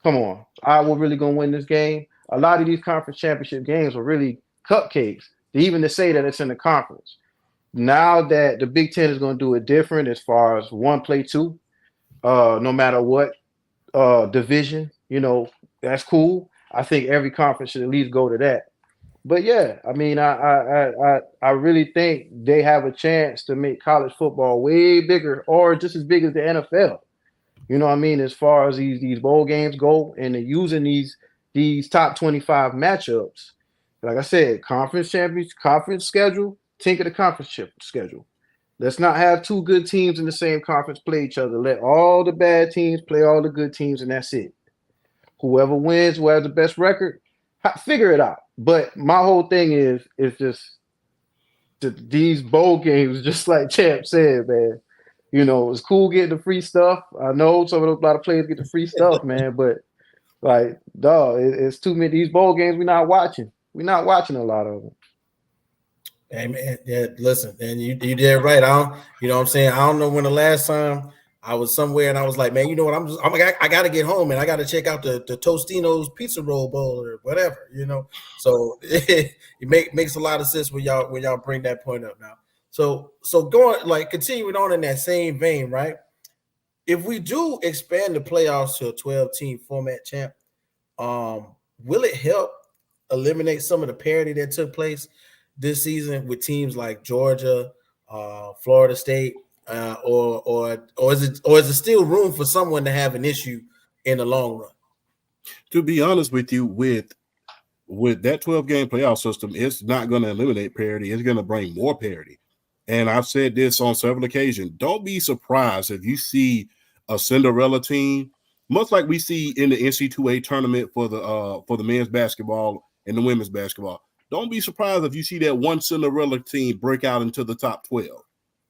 Come on, Iowa really gonna win this game. A lot of these conference championship games are really cupcakes. Even to say that it's in the conference. Now that the Big Ten is gonna do it different as far as one play two, no matter what division, that's cool. I think every conference should at least go to that. But yeah, I mean, I really think they have a chance to make college football way bigger or just as big as the NFL. You know what I mean? As far as these bowl games go, and they're using these top 25 matchups. Like I said, conference champions, conference schedule, tinker the conference schedule. Let's not have two good teams in the same conference play each other. Let all the bad teams play all the good teams, and that's it. Whoever wins, who has the best record, figure it out. But my whole thing is just these bowl games, just like Champ said, man. It's cool getting the free stuff. I know a lot of players get the free stuff, man, but like, dog, it's too many. These bowl games we're not watching. We're not watching a lot of them. Hey man, yeah, listen, and you did right. I don't, you know what I'm saying? I don't know when the last time I was somewhere and I was like, man, you know what? I got to get home and I got to check out the Tostino's Pizza Roll Bowl or whatever, you know. So it makes a lot of sense when y'all bring that point up now. So going like continuing on in that same vein, right? If we do expand the playoffs to a 12-team format, champ, will it help eliminate some of the parity that took place this season with teams like Georgia, Florida State, or is it still room for someone to have an issue in the long run? To be honest with you, with that 12-game playoff system, it's not going to eliminate parity. It's going to bring more parity. And I've said this on several occasions. Don't be surprised if you see a Cinderella team, much like we see in the NC2A tournament for the men's basketball and the women's basketball. Don't be surprised if you see that one Cinderella team break out into the top 12.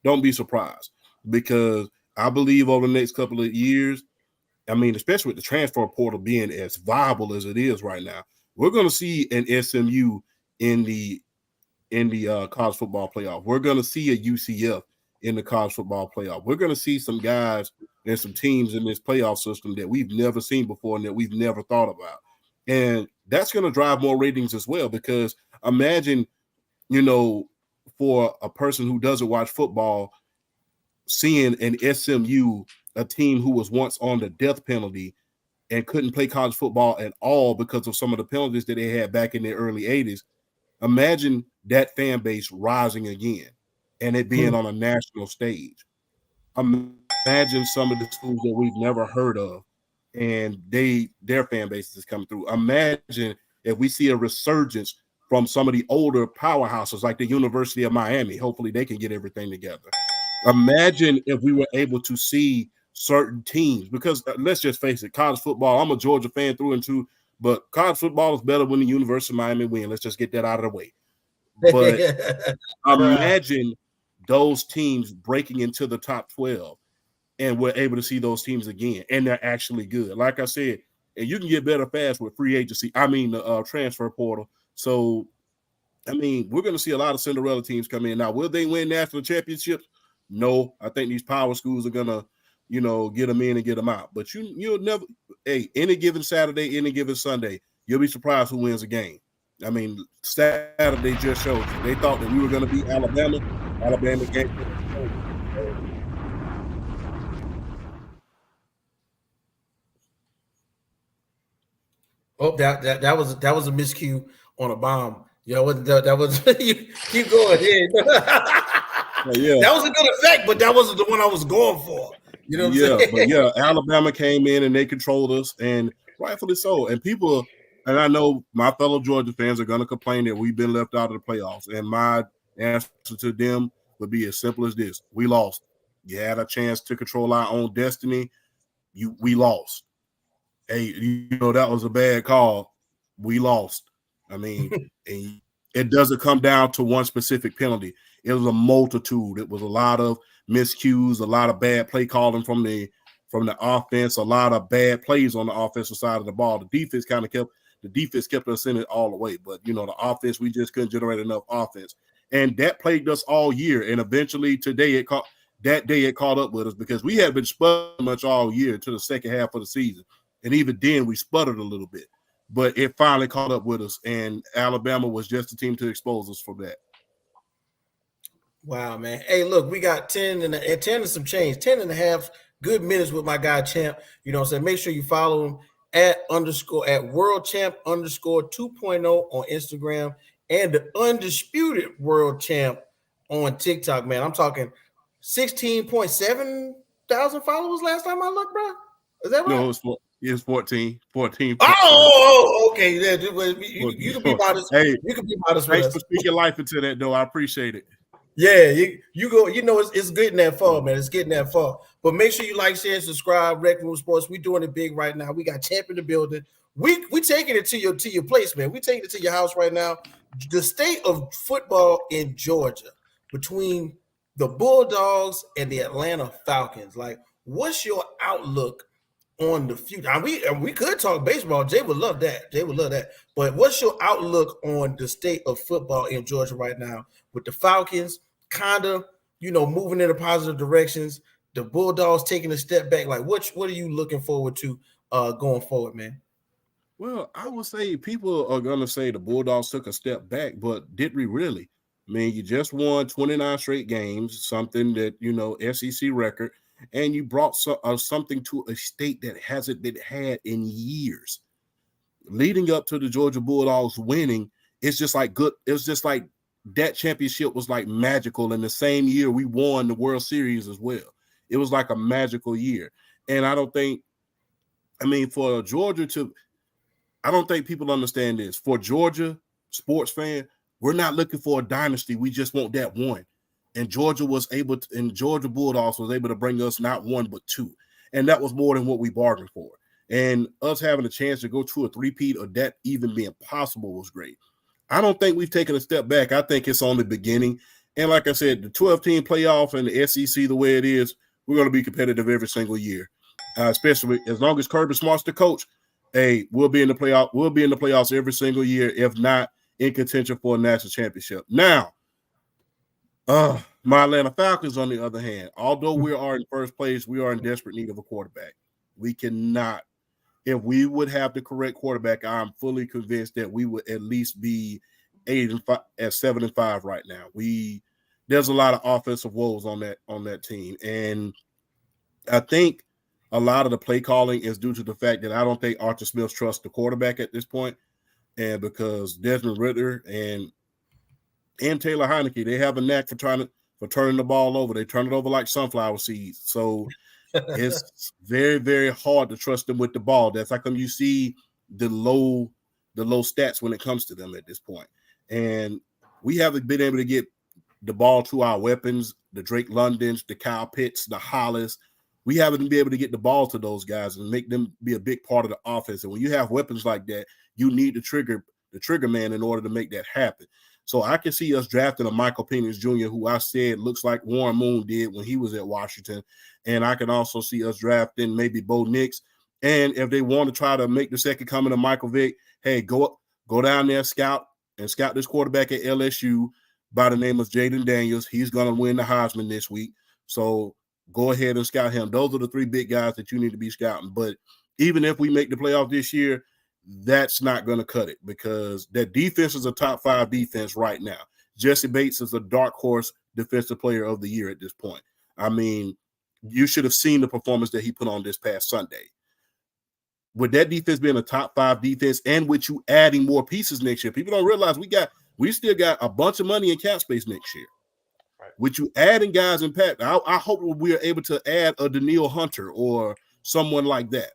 Don't be surprised, because I believe over the next couple of years, I mean, especially with the transfer portal being as viable as it is right now, we're going to see an SMU in the college football playoff. We're going to see a UCF in the college football playoff. We're going to see some guys and some teams in this playoff system that we've never seen before and that we've never thought about. And that's going to drive more ratings as well, because imagine, for a person who doesn't watch football, seeing an SMU, a team who was once on the death penalty and couldn't play college football at all because of some of the penalties that they had back in the early 80s. Imagine that fan base rising again and it being on a national stage. Imagine some of the schools that we've never heard of and their fan bases is coming through. Imagine if we see a resurgence from some of the older powerhouses like the University of Miami. Hopefully they can get everything together. Imagine if we were able to see certain teams, because let's just face it, college football, I'm a Georgia fan through and through, but college football is better when the University of Miami win. Let's just get that out of the way. But imagine those teams breaking into the top 12 and we're able to see those teams again, and they're actually good. Like I said, and you can get better fast with free agency. I mean, the transfer portal. So, I mean, we're going to see a lot of Cinderella teams come in. Now, will they win national championships? No. I think these power schools are going to, get them in and get them out. But you'll never, any given Saturday, any given Sunday, you'll be surprised who wins a game. I mean, Saturday just showed you. They thought that we were going to beat Alabama. Alabama game. Oh, that was a miscue on a bomb. That was you keep going. Yeah. That was a good effect, but that wasn't the one I was going for. You know what I'm saying? But yeah, Alabama came in and they controlled us, and rightfully so. And people, and I know my fellow Georgia fans are going to complain that we've been left out of the playoffs. And my answer to them would be as simple as this: we lost. You had a chance to control our own destiny. We lost. Hey, that was a bad call. We lost. I mean, and it doesn't come down to one specific penalty. It was a multitude. It was a lot of miscues, a lot of bad play calling from the offense, a lot of bad plays on the offensive side of the ball. The defense kept us in it all the way. But the offense, we just couldn't generate enough offense. And that plagued us all year. And eventually that day it caught up with us, because we had been spun much all year to the second half of the season. And even then, we sputtered a little bit. But it finally caught up with us, and Alabama was just the team to expose us for that. Wow, man. Hey, look, we got 10 and some change, 10 and a half good minutes with my guy Champ. You know what I'm saying? Make sure you follow him at World Champ _ 2.0 on Instagram and the Undisputed World Champ on TikTok, man. I'm talking 16.7 thousand followers last time I looked, bro. Is that right? No, it's 14. Oh, okay. Yeah, you can be modest. Hey, you can be modest. Thanks for speaking life into that, though. I appreciate it. Yeah, you go. You know, it's getting that far, man. It's getting that far. But make sure you like, share, and subscribe. Rec Room Sports. We doing it big right now. We got Champ in the building. We taking it to your place, man. We taking it to your house right now. The state of football in Georgia between the Bulldogs and the Atlanta Falcons. Like, what's your outlook on the future? We could talk baseball. Jay would love that. But what's your outlook on the state of football in Georgia right now with the Falcons kind of, moving in a positive directions, the Bulldogs taking a step back? Like, what are you looking forward to going forward, man? Well, I would say people are going to say the Bulldogs took a step back, but did we really? I mean, you just won 29 straight games, something that, SEC record, and you brought something to a state that hasn't been had in years. Leading up to the Georgia Bulldogs winning, it's just like good. It was just like that championship was like magical. In the same year, we won the World Series as well. It was like a magical year. And for Georgia I don't think people understand this. For Georgia sports fan, we're not looking for a dynasty. We just want that one. And Georgia Bulldogs was able to bring us not one, but two. And that was more than what we bargained for. And us having a chance to go to a three-peat or that even being possible was great. I don't think we've taken a step back. I think it's on the beginning. And like I said, the 12-team playoff and the SEC the way it is, we're going to be competitive every single year, especially as long as Kirby Smart's the coach. Hey, we'll be in the playoff. We'll be in the playoffs every single year, if not in contention for a national championship. Now, my Atlanta Falcons, on the other hand, although we are in first place, we are in desperate need of a quarterback. We cannot. If we would have the correct quarterback, I'm fully convinced that we would at least be 7-5 right now. There's a lot of offensive woes on that team, and I think a lot of the play calling is due to the fact that I don't think Arthur Smith trusts the quarterback at this point, and because Desmond Ridder and Taylor Heineke, they have a knack for turning the ball over. They turn it over like sunflower seeds. So it's very, very hard to trust them with the ball. That's how come you see the low stats when it comes to them at this point. And we haven't been able to get the ball to our weapons, the Drake Londons, the Kyle Pitts, the Hollis. We haven't been able to get the ball to those guys and make them be a big part of the offense. And when you have weapons like that, you need the trigger man in order to make that happen. So I can see us drafting a Michael Penix Jr., who I said looks like Warren Moon did when he was at Washington. And I can also see us drafting maybe Bo Nix. And if they want to try to make the second coming of Michael Vick, hey, go down there, scout this quarterback at LSU by the name of Jaden Daniels. He's going to win the Heisman this week. So go ahead and scout him. Those are the three big guys that you need to be scouting. But even if we make the playoff this year, that's not going to cut it because that defense is a top 5 defense right now. Jesse Bates is a dark horse defensive player of the year at this point. I mean, you should have seen the performance that he put on this past Sunday. With that defense being a top 5 defense and with you adding more pieces next year, people don't realize we still got a bunch of money in cap space next year. Right. With you adding guys in Pat, I hope we are able to add a Daniil Hunter or someone like that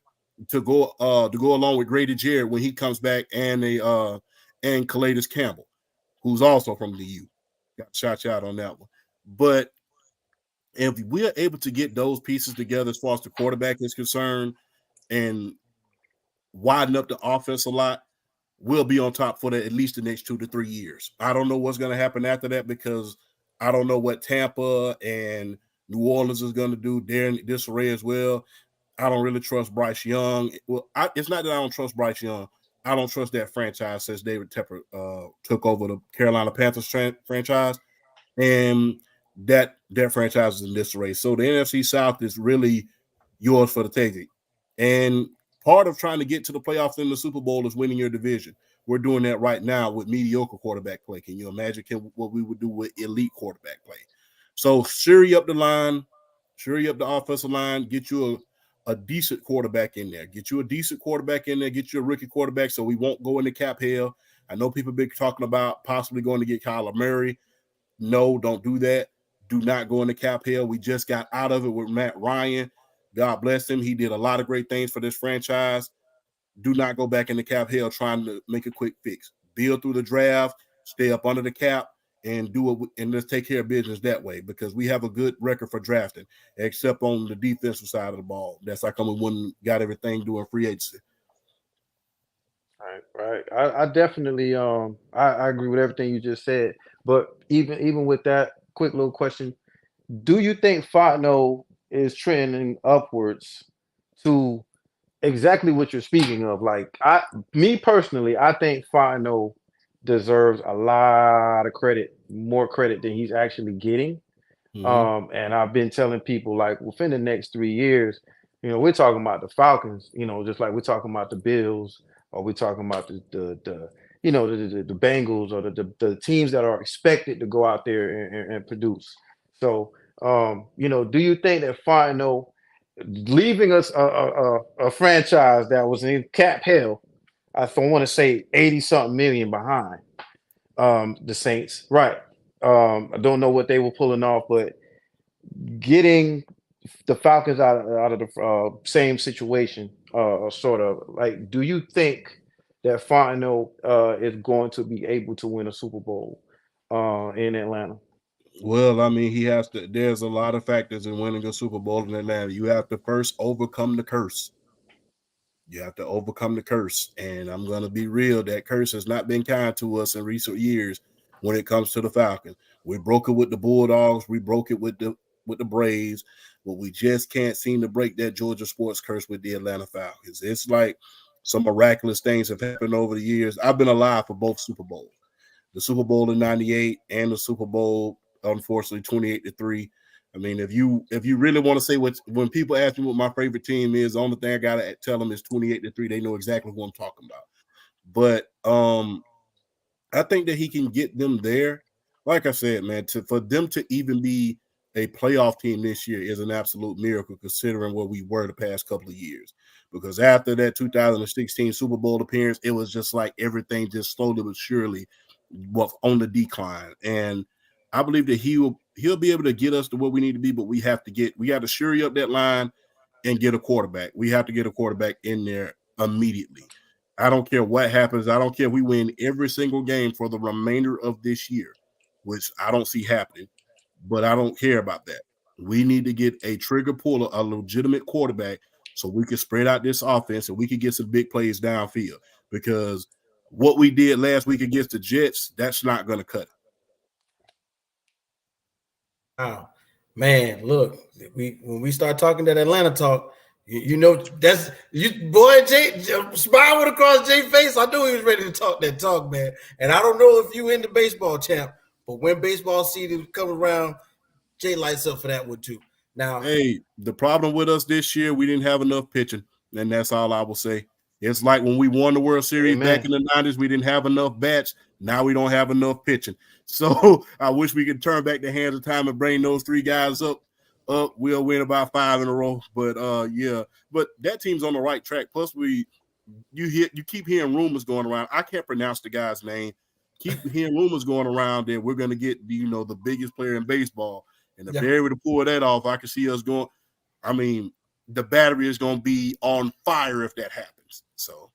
to go along with Grady Jarrett when he comes back, and Calais Campbell, who's also from the U. Got shout out on that one. But if we are able to get those pieces together as far as the quarterback is concerned and widen up the offense a lot, we'll be on top for at least the next 2 to 3 years. I don't know what's going to happen after that because I don't know what Tampa and New Orleans is going to do. They're in disarray as well. I don't really trust Bryce Young. Well, it's not that I don't trust Bryce Young. I don't trust that franchise since David Tepper took over the Carolina Panthers franchise, and that franchise is in disarray. So the NFC South is really yours for the taking. And Part of trying to get to the playoffs in the Super Bowl is winning your division. We're doing that right now with mediocre quarterback play. Can you imagine what we would do with elite quarterback play? So sure you up the line, sure you up the offensive line, get you a decent quarterback in there. Get you a decent quarterback in there, get you a rookie quarterback so we won't go into cap hell. I know people have been talking about possibly going to get Kyler Murray. No, don't do that. Do not go into cap hell. We just got out of it with Matt Ryan. God bless him. He did a lot of great things for this franchise. Do not go back into cap hell trying to make a quick fix. Build through the draft, stay up under the cap, and do it, and let's take care of business that way, because we have a good record for drafting, except on the defensive side of the ball. That's how come we wouldn't got everything doing free agency. Right. I definitely I agree with everything you just said. But even with that quick little question, do you think Fontenot is trending upwards to exactly what you're speaking of? Like me personally, I think Fontenot deserves a lot of credit, more credit than he's actually getting. And I've been telling people, like, within the next 3 years, we're talking about the Falcons, just like we're talking about the Bills, or we're talking about the Bengals, or the teams that are expected to go out there and produce. So, do you think that Fontenot leaving us a franchise that was in cap hell, I want to say 80 something million behind the Saints, right? I don't know what they were pulling off, but getting the Falcons out of the same situation, sort of like, do you think that Fontenot is going to be able to win a Super Bowl in Atlanta? Well, I mean, he has to. There's a lot of factors in winning a Super Bowl in Atlanta. You have to first overcome the curse. You have to overcome the curse. And I'm going to be real. That curse has not been kind to us in recent years when it comes to the Falcons. We broke it with the Bulldogs. We broke it with the Braves. But we just can't seem to break that Georgia sports curse with the Atlanta Falcons. It's like some miraculous things have happened over the years. I've been alive for both Super Bowls. The Super Bowl in 98 and the Super Bowl, unfortunately, 28-3. I mean, if you really want to say when people ask me what my favorite team is, the only thing I gotta tell them is 28-3. They know exactly who I'm talking about. But I think that he can get them there. Like I said, man, for them to even be a playoff team this year is an absolute miracle, considering where we were the past couple of years. Because after that 2016 Super Bowl appearance, it was just like everything just slowly but surely was on the decline. And I believe that he'll be able to get us to where we need to be, but we got to shore up that line and get a quarterback. We have to get a quarterback in there immediately. I don't care what happens. I don't care if we win every single game for the remainder of this year, which I don't see happening, but I don't care about that. We need to get a trigger puller, a legitimate quarterback, so we can spread out this offense and we can get some big plays downfield, because what we did last week against the Jets, that's not going to cut it. Wow, man! Look, when we start talking that Atlanta talk, that's you, boy. Jay smile would across Jay's face. I knew he was ready to talk that talk, man. And I don't know if you into baseball, champ, but when baseball season comes around, Jay lights up for that one too. Now, hey, the problem with us this year, we didn't have enough pitching, and that's all I will say. It's like when we won the World Series back in the 90s, we didn't have enough bats. Now we don't have enough pitching. So I wish we could turn back the hands of time and bring those three guys up. We'll win about 5 in a row. But yeah, but that team's on the right track. Plus, you keep hearing rumors going around. I can't pronounce the guy's name. Keep hearing rumors going around that we're going to get the biggest player in baseball. And if they're able to pull that off, I can see us going. I mean, the battery is going to be on fire if that happens. So.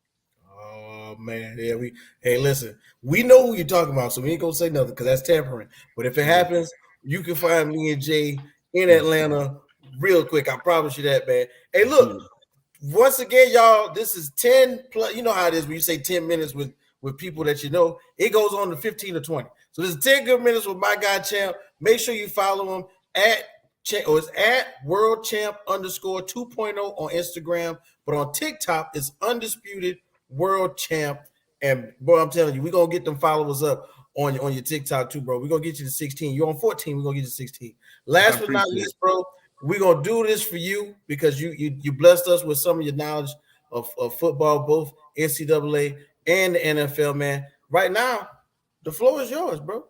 Oh man, yeah. Listen, we know who you're talking about, so we ain't gonna say nothing because that's tampering. But if it happens, you can find me and Jay in Atlanta real quick. I promise you that, man. Hey, look, once again, y'all, this is 10 plus. You know how it is when you say 10 minutes with people that you know, it goes on to 15 or 20. So this is 10 good minutes with my guy Champ. Make sure you follow him it's at World Champ _2.0 on Instagram, but on TikTok it's Undisputed World Champ. And boy, I'm telling you, we're gonna get them followers up on your TikTok too, bro. We're gonna get you to 16. You're on 14, we're gonna get you to 16. Last but not least, bro, we're gonna do this for you because you blessed us with some of your knowledge. of football, both NCAA and the NFL, man. Right now, the floor is yours, bro.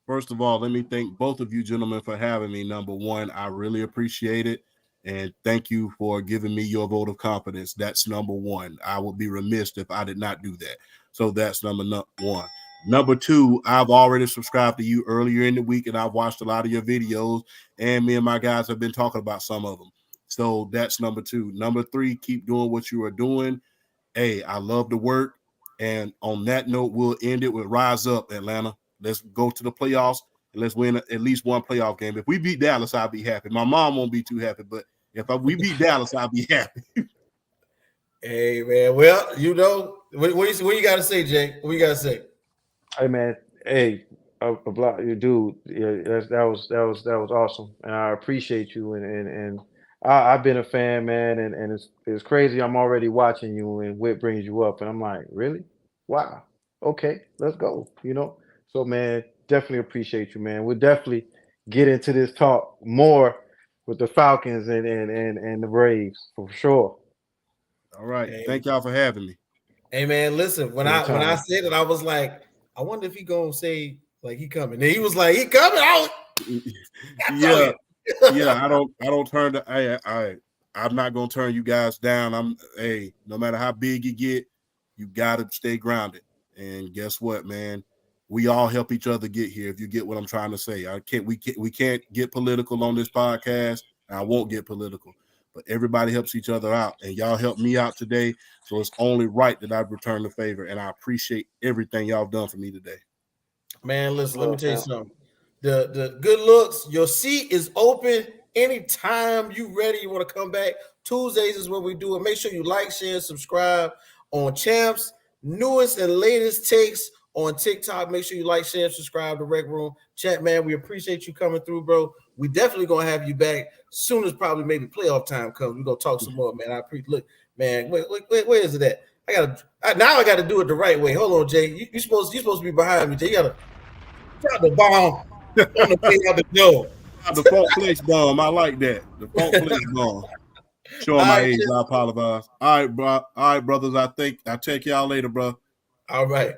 First of all, let me thank both of you gentlemen for having me. Number one, I really appreciate it. And thank you for giving me your vote of confidence. That's number one. I would be remiss if I did not do that. So that's number one. Number two, I've already subscribed to you earlier in the week, and I've watched a lot of your videos, and me and my guys have been talking about some of them. So that's number two. Number three, keep doing what you are doing. Hey, I love the work. And on that note, we'll end it with Rise Up, Atlanta. Let's go to the playoffs and let's win at least one playoff game. If we beat Dallas, I'll be happy. My mom won't be too happy, but if we beat Dallas, I'll be happy. Hey, man. Well, you know, what you got to say, Jay? What you got to say? Hey man, hey, dude, yeah, that was awesome, and I appreciate you, and I've been a fan, man, and it's crazy. I'm already watching you, and Whit brings you up, and I'm like, really? Wow. Okay, let's go. So man, definitely appreciate you, man. We'll definitely get into this talk more with the Falcons and the Braves for sure. All right, thank y'all for having me. Hey man, listen, when I said it, I was like, I wonder if he gonna say like he coming. And he was like, he coming out. Yeah. I don't turn to I'm not gonna turn you guys down. No matter how big you get, you gotta stay grounded. And guess what, man? We all help each other get here. If you get what I'm trying to say, we can't get political on this podcast. And I won't get political, but everybody helps each other out, and y'all helped me out today. So it's only right that I return the favor, and I appreciate everything y'all done for me today. Man, listen, let me tell you something. The good looks, your seat is open anytime you ready. You want to come back. Tuesdays is where we do it. Make sure you like, share, subscribe on Champs, newest and latest takes on TikTok. Make sure you like, share, subscribe to Rec Room. Chat, man, we appreciate you coming through, bro. We definitely gonna have you back soon as probably maybe playoff time comes. We're gonna talk some more, man. I appreciate. Look, man, wait, where is it at? I gotta do it the right way. Hold on, Jay. You supposed to be behind me, Jay. You gotta drop the bomb on the way out the door. The Funk Flex bomb. I like that. The Funk Flex bomb. Showing my age. I apologize. All right, brothers. I take y'all later, bro. All right.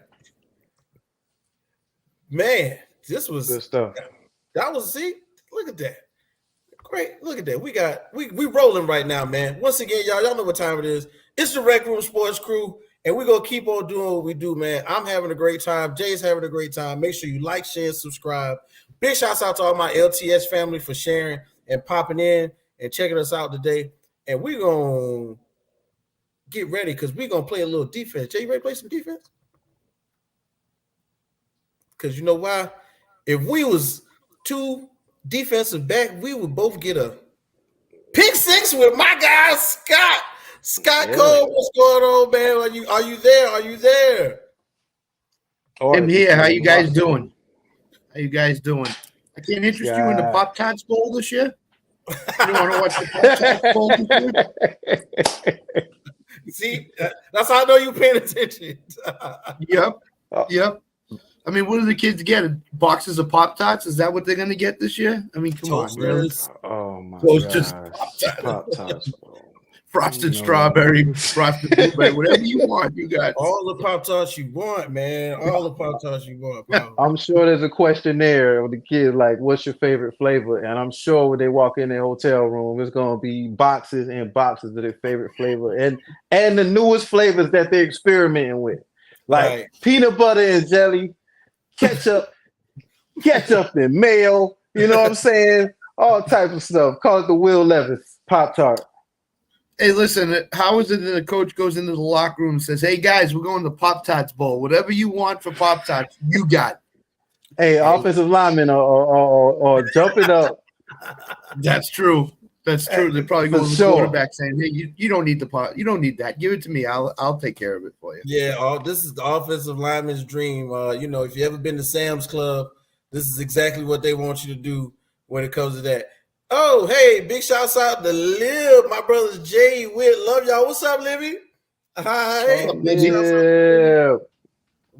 Man, this was good stuff. That was look at that. Great. Look at that. We rolling right now, man. Once again, y'all know what time it is. It's the Rec Room Sports Crew, and we're gonna keep on doing what we do, man. I'm having a great time. Jay's having a great time. Make sure you like, share, subscribe. Big shouts out to all my LTS family for sharing and popping in and checking us out today. And we're gonna get ready because we're gonna play a little defense. Jay, you ready to play some defense? Because you know why? If we was two defensive back, we would both get a pick six with my guy Scott Cole. What's going on, man? Are you there? I'm here. How you guys doing? I can't interest you in the Pop Tarts Bowl this year. You want to watch the Pop Tarts Bowl this year? See, that's how I know you paying attention. Yep. I mean, what do the kids get? Boxes of Pop Tarts? Is that what they're going to get this year? I mean, come on, really? Oh my God. Pop Tarts. Frosted strawberry, frosted blueberry, whatever you want, you got all the Pop Tarts you want, man. All the Pop Tarts you want. Bro. I'm sure there's a questionnaire with the kids like, "What's your favorite flavor?" And I'm sure when they walk in their hotel room, it's gonna be boxes and boxes of their favorite flavor and the newest flavors that they're experimenting with, like peanut butter and jelly, ketchup and mayo. You know what I'm saying? All types of stuff. Call it the Will Levis Pop Tart. Hey, listen, how is it that the coach goes into the locker room and says, "Hey, guys, we're going to Pop Tarts Bowl. Whatever you want for Pop Tarts, you got it." Hey, offensive linemen are jumping up. That's true. They're probably going to the quarterback saying, "Hey, you don't need the pot. You don't need that. Give it to me. I'll take care of it for you." Yeah, this is the offensive lineman's dream. If you ever been to Sam's Club, this is exactly what they want you to do when it comes to that. Oh, hey, big shouts out to Lib, my brother Jay Whit. Love y'all. What's up, Libby? Hi. Yeah.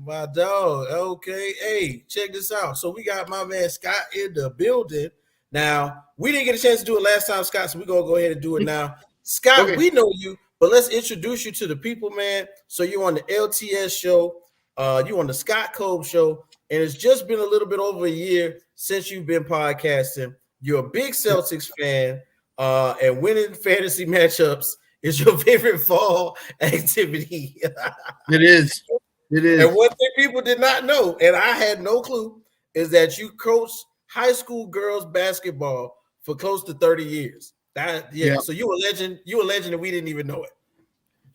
My dog. Okay. Hey, check this out. So we got my man Scott in the building. Now, we didn't get a chance to do it last time, Scott, so we're going to go ahead and do it now. Scott, We know you, But let's introduce you to the people, man. So you're on the LTS show, you on the Scott Cove show, and it's just been a little bit over a year since you've been podcasting. You're a big Celtics fan, and winning fantasy matchups is your favorite fall activity. It is. It is. And one thing people did not know, and I had no clue, is that you coached high school girls basketball for close to 30 years. So you a legend. You a legend, and we didn't even know it.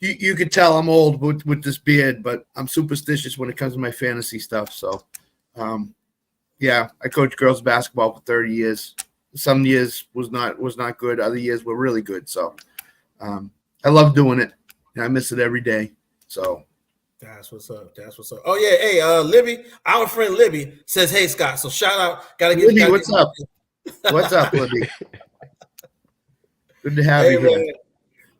You could tell I'm old with this beard, but I'm superstitious when it comes to my fantasy stuff. So, I coached girls basketball for 30 years. Some years was not good. Other years were really good. So, I love doing it, and I miss it every day. So. That's what's up. Oh yeah, hey, Libby, our friend Libby says, "Hey Scott." So shout out. Gotta give Libby. What's up? What's up, Libby? Good to have you here. Man.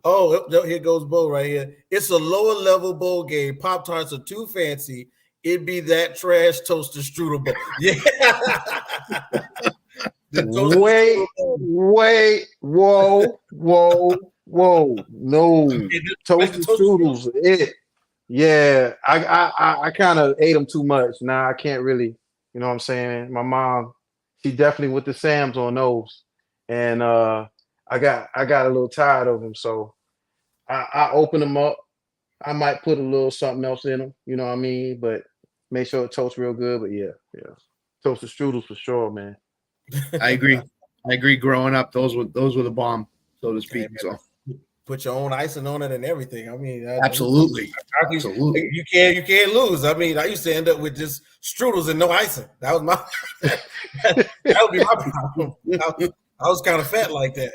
Oh, here goes Bo right here. It's a lower level bowl game. Pop Tarts are too fancy. It'd be that trash toaster strudel bowl. Yeah. Wait, whoa. No, toaster strudels, it. Yeah, I kind of ate them too much. Now I can't really, you know what I'm saying? My mom, she definitely with the Sam's on those. And I got a little tired of them. So I open them up. I might put a little something else in them, you know what I mean? But make sure it toasts real good. But yeah. Toaster strudels for sure, man. I agree. Growing up, those were the bomb, so to speak. So put your own icing on it and everything. I mean, absolutely. You can't lose. I mean, I used to end up with just strudels and no icing. That was my that would be my problem. I was kind of fat like that.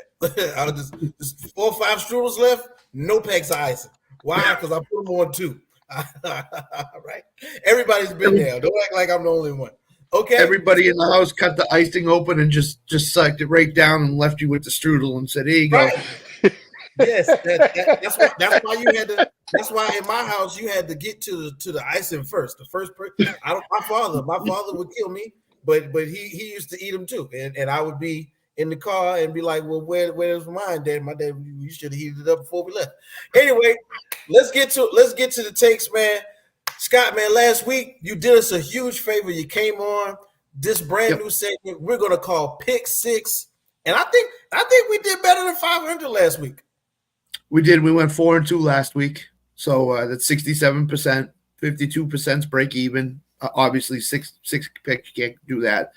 I was just 4 or 5 strudels left, no packs of icing. Why? Because I put them on 2. Right? Everybody's been there. Don't act like I'm the only one. Okay. Everybody in the house cut the icing open and just sucked it right down and left you with the strudel and said, "Here you go." Right. Yes, that's why you had to. That's why in my house you had to get to the icing first. The first person. My father would kill me, but he used to eat them too, and I would be in the car and be like, "Well, where's mine, Dad? My dad, you should have heated it up before we left." Anyway, let's get to the takes, man. Scott, man, last week you did us a huge favor. You came on this brand new segment we're gonna call Pick Six, and I think we did better than 500 last week. We did. We went 4-2 last week, so that's 67%. 52% break even. Obviously, six picks, you can't do that.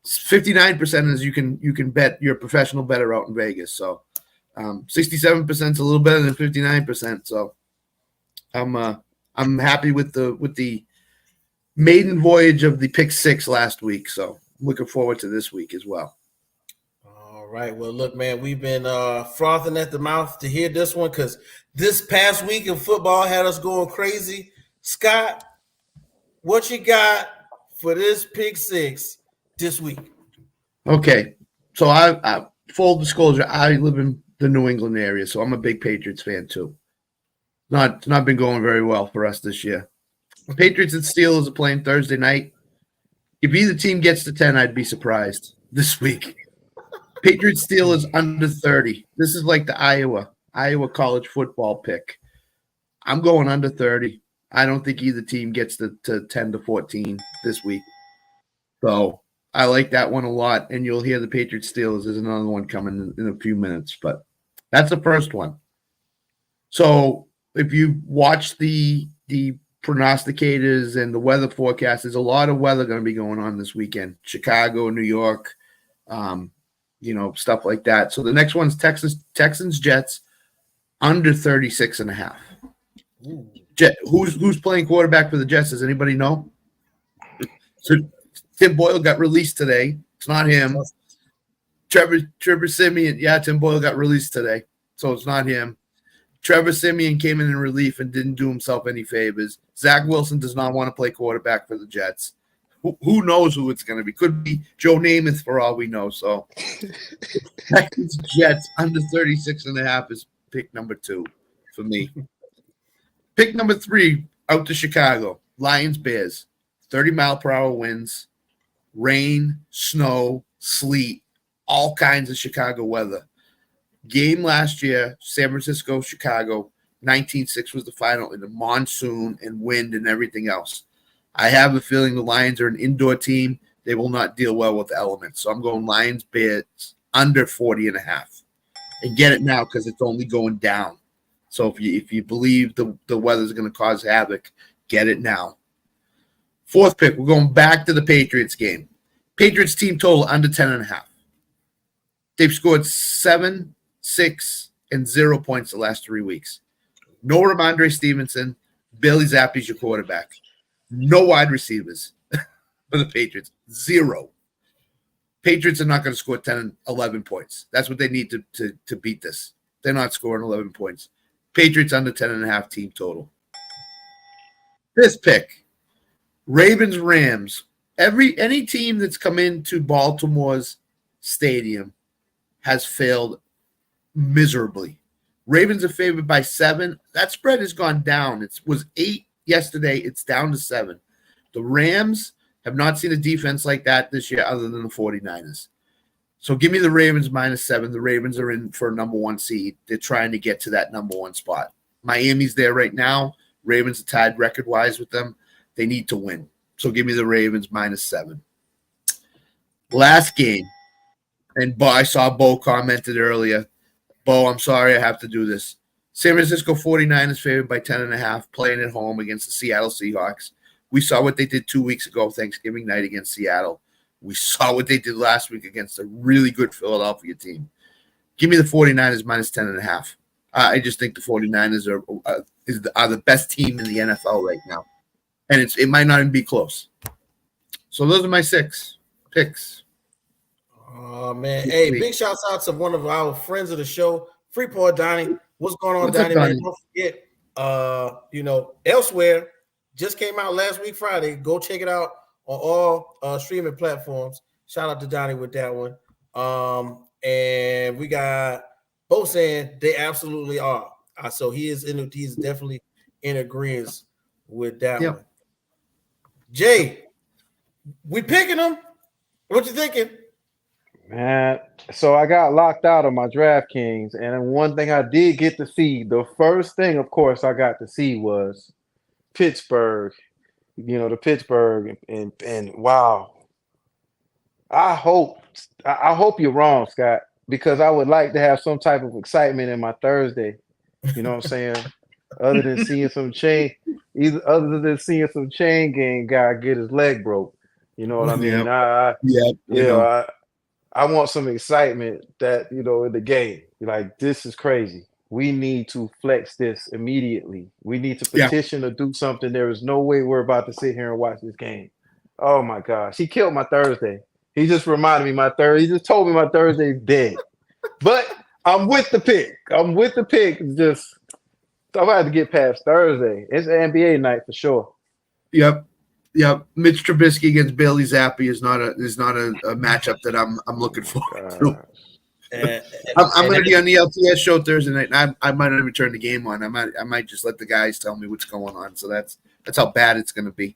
59% is you can bet. You're a professional bettor out in Vegas. So 67% is a little better than 59%. So I'm happy with the maiden voyage of the pick 6 last week. So I'm looking forward to this week as well. All right. Well, look, man, we've been frothing at the mouth to hear this one because this past week in football had us going crazy. Scott, what you got for this pick 6 this week? Okay. So I full disclosure, I live in the New England area, so I'm a big Patriots fan too. It's not been going very well for us this year. Patriots and Steelers are playing Thursday night. If either team gets to 10, I'd be surprised this week. Patriots Steelers under 30. This is like the Iowa college football pick. I'm going under 30. I don't think either team gets to 10 to 14 this week. So I like that one a lot, and you'll hear the Patriots Steelers. There's another one coming in a few minutes, but that's the first one. So if you watch the prognosticators and the weather forecast, there's a lot of weather going to be going on this weekend. Chicago, New York, stuff like that. So the next one's Texans, Jets, under 36.5. Who's playing quarterback for the Jets? Does anybody know? So Tim Boyle got released today. It's not him. Trevor Siemian. Yeah, Tim Boyle got released today, so it's not him. Trevor Siemian came in relief and didn't do himself any favors. Zach Wilson does not want to play quarterback for the Jets. Who knows who it's going to be? Could be Joe Namath for all we know. So Texans Jets under 36.5 is pick number 2 for me. Pick number 3, out to Chicago. Lions Bears. 30-mile-per-hour winds, rain, snow, sleet, all kinds of Chicago weather. Game last year, San Francisco, Chicago, 19-6 was the final in the monsoon and wind and everything else. I have a feeling the Lions are an indoor team. They will not deal well with the elements. So I'm going Lions Bears under 40.5. And get it now because it's only going down. So if you believe the weather's going to cause havoc, get it now. Fourth pick, we're going back to the Patriots game. Patriots team total under 10.5. They've scored 7, 6, and 0 points the last 3 weeks. No Ramondre Stevenson. Bailey Zappi's your quarterback. No wide receivers for the Patriots. 0. Patriots are not going to score 10 and 11 points. That's what they need to beat this. They're not scoring 11 points. Patriots under 10.5 team total. This pick, Ravens Rams. Any team that's come into Baltimore's stadium has failed miserably. Ravens are favored by 7. That spread has gone down. It was 8 yesterday. It's down to 7. The Rams have not seen a defense like that this year other than the 49ers. So give me the Ravens -7. The Ravens are in for a number 1 seed. They're trying to get to that number 1 spot. Miami's there right now. Ravens are tied record-wise with them. They need to win. So give me the Ravens -7. Last game. And I saw Bo commented earlier. Bo, I'm sorry I have to do this. San Francisco 49ers favored by 10.5, playing at home against the Seattle Seahawks. We saw what they did 2 weeks ago, Thanksgiving night against Seattle. We saw what they did last week against a really good Philadelphia team. Give me the 49ers -10.5. I just think the 49ers are the best team in the NFL right now. And it might not even be close. So those are my 6 picks. Oh, man. Hey, big shouts out to one of our friends of the show, Freeport Donnie. What's going on, Donnie? Man, don't forget, Elsewhere just came out last week, Friday. Go check it out on all streaming platforms. Shout out to Donnie with that one. And we got both saying they absolutely are. So he's definitely in agreement with that one. Jay, we picking them. What you thinking? Man, so I got locked out of my DraftKings, and one thing I did get to see, the first thing, of course, I got to see was Pittsburgh. The Pittsburgh, and wow. I hope you're wrong, Scott, because I would like to have some type of excitement in my Thursday. You know what I'm saying? Other than seeing some chain gang guy get his leg broke. You know what I mean? I want some excitement that, in the game. Like, this is crazy. We need to flex this immediately. We need to petition or do something. There is no way we're about to sit here and watch this game. Oh my gosh. He killed my Thursday. He just reminded me he just told me my Thursday's dead. But I'm with the pick. I'm just I'm about to get past Thursday. It's an NBA night for sure. Yep. Mitch Trubisky against Bailey Zappi is not a matchup that I'm looking forward to. I'm going to be on the LTS show Thursday night, and I might not even turn the game on. I might just let the guys tell me what's going on. So that's how bad it's going to be.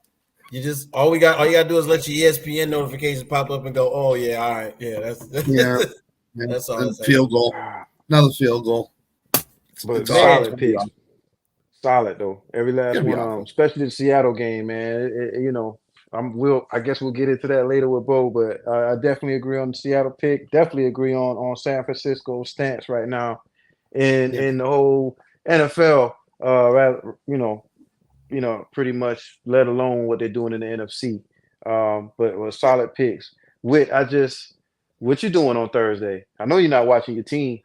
All you got to do is let your ESPN notifications pop up and go, oh yeah, all right, yeah, that's all. Field goal, another field goal. But solid pick. Solid though. Every last one, especially the Seattle game, man. I guess we'll get into that later with Bo, but I definitely agree on the Seattle pick. Definitely agree on San Francisco's stance right now in the whole NFL. Pretty much, let alone what they're doing in the NFC. But with solid picks. What you doing on Thursday? I know you're not watching your team.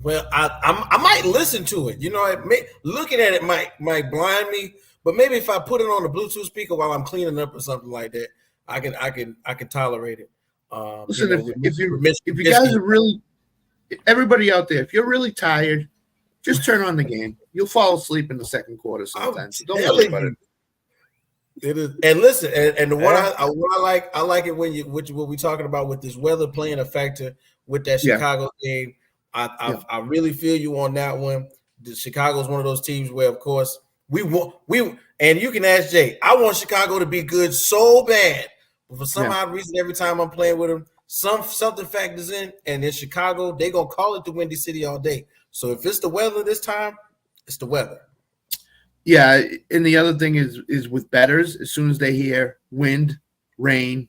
Well, I might listen to it. Looking at it might blind me. But maybe if I put it on the Bluetooth speaker while I'm cleaning up or something like that, I can tolerate it. Listen, if you guys are really, everybody out there, if you're really tired, just turn on the game. You'll fall asleep in the second quarter sometimes. Don't worry about it. It is, and listen, and the one I like it when what we're talking about with this weather playing a factor with that Chicago game. I really feel you on that one. Chicago is one of those teams where, of course, we and you can ask Jay. I want Chicago to be good so bad, but for some odd reason, every time I'm playing with them, something factors in, and in Chicago, they gonna call it the Windy City all day. So if it's the weather this time, it's the weather. Yeah, and the other thing is with bettors, as soon as they hear wind, rain,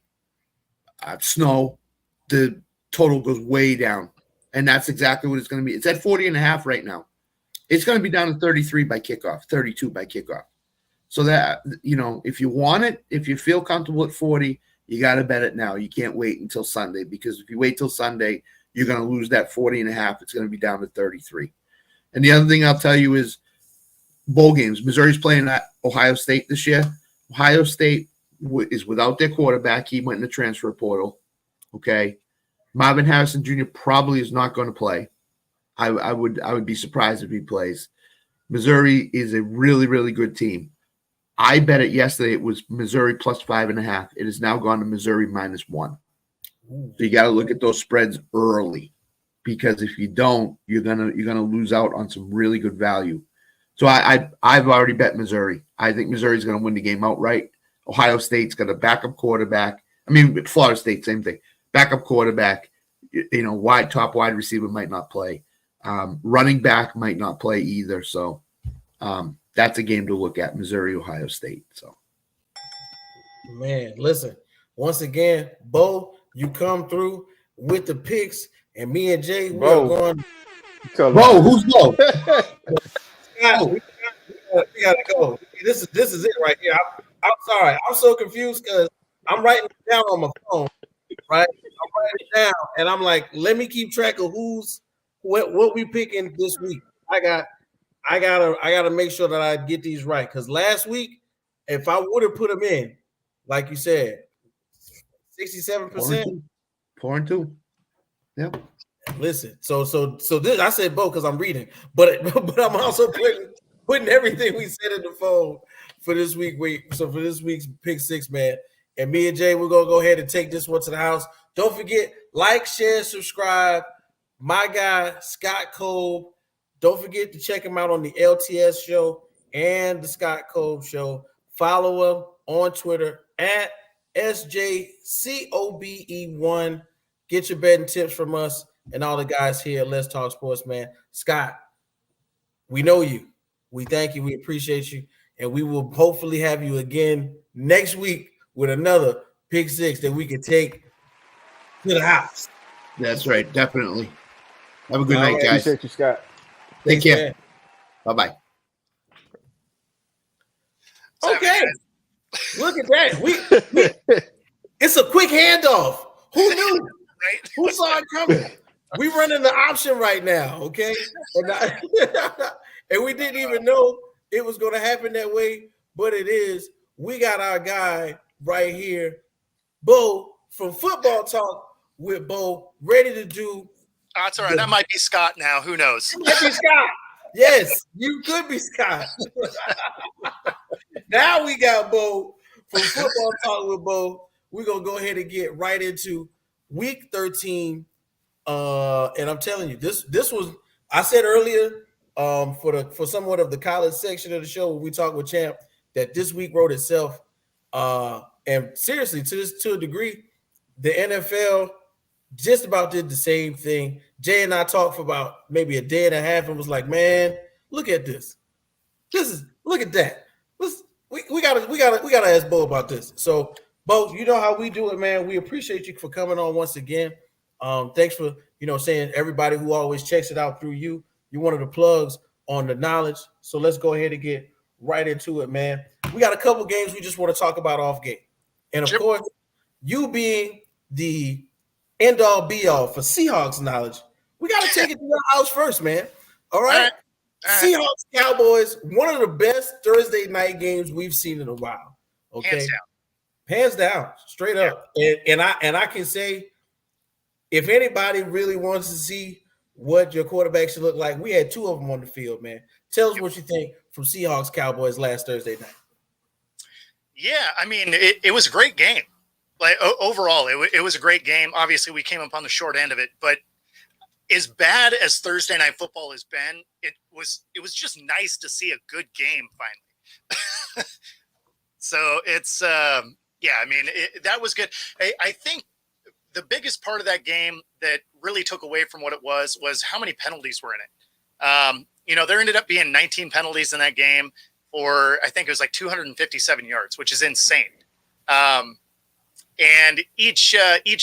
snow, the total goes way down. And that's exactly what it's going to be. It's at 40.5 right now. It's going to be down to 33 by kickoff, 32 by kickoff. So that, if you want it, if you feel comfortable at 40, you got to bet it now. You can't wait until Sunday, because if you wait till Sunday, you're going to lose that 40.5. It's going to be down to 33. And the other thing I'll tell you is bowl games. Missouri's playing at Ohio State this year. Ohio State is without their quarterback. He went in the transfer portal. Okay. Marvin Harrison Jr. probably is not going to play. I would be surprised if he plays. Missouri is a really, really good team. I bet it yesterday. It was Missouri plus 5.5. It has now gone to Missouri -1. So you got to look at those spreads early, because if you don't, you're gonna lose out on some really good value. So I've already bet Missouri. I think Missouri's going to win the game outright. Ohio State's got a backup quarterback. I mean, Florida State, same thing. Backup quarterback, top wide receiver might not play. Running back might not play either. So that's a game to look at, Missouri, Ohio State. So, man, listen, once again, Bo, you come through with the picks, and me and Jay, we're going. Bo, who's Bo? We gotta go. This is it right here. I'm sorry. I'm so confused because I'm writing it down on my phone, right? I'm writing it down, and I'm like, let me keep track of what we picking this week. I gotta make sure that I get these right, because last week, if I would have put them in, like you said, 67%. 4-2. Yeah. Listen, so this, I said Bo because I'm reading, but I'm also putting everything we said in the phone for this week. So for this week's pick six, man, and me and Jay, we're gonna go ahead and take this one to the house. Don't forget, like, share, subscribe. My guy Scott Cove. Don't forget to check him out on the LTS show and the Scott Cove show. Follow him on Twitter at SJCOBE1. Get your betting tips from us and all the guys here at Let's Talk Sports, man. Scott, we know you. We thank you. We appreciate you. And we will hopefully have you again next week with another pick six that we can take to the house. That's right. Definitely. Have a good night, guys. Appreciate you, Scott. Take care. Bye-bye. Okay. Look at that. It's a quick handoff. Who knew? Right? Who saw it coming? We running the option right now, okay? And we didn't even know it was going to happen that way, but it is. We got our guy right here, Bo, from Football Talk with Bo, ready to do. Oh, that's all right. That might be Scott now. Who knows? It might be Scott. Yes, you could be Scott. Now we got Bo from Football Talk with Bo. We're going to go ahead and get right into Week 13. And I'm telling you, this was, I said earlier, for somewhat of the college section of the show when we talked with Champ, that this week wrote itself. And seriously, to a degree, the NFL just about did the same thing. Jay and I talked for about maybe a day and a half and was like, man, look at this. Look at that. We gotta ask Bo about this. So, Bo, you know how we do it, man. We appreciate you for coming on once again. Thanks for saying everybody who always checks it out through you. You're one of the plugs on the knowledge. So let's go ahead and get right into it, man. We got a couple games we just want to talk about off game. And of course, you being the end all be all for Seahawks knowledge, we got to take it to your house first, man. All right. Seahawks Cowboys, one of the best Thursday night games we've seen in a while. Okay. Hands down, straight up. And I can say, if anybody really wants to see what your quarterback should look like, we had two of them on the field, man. Tell us what you think from Seahawks Cowboys last Thursday night. Yeah, I mean, it was a great game. Like overall, it was a great game. Obviously, we came up on the short end of it, but as bad as Thursday Night Football has been, it was just nice to see a good game finally. So it's I mean, that was good. I think the biggest part of that game that really took away from what it was how many penalties were in it. There ended up being 19 penalties in that game, or I think it was like 257 yards, which is insane. And each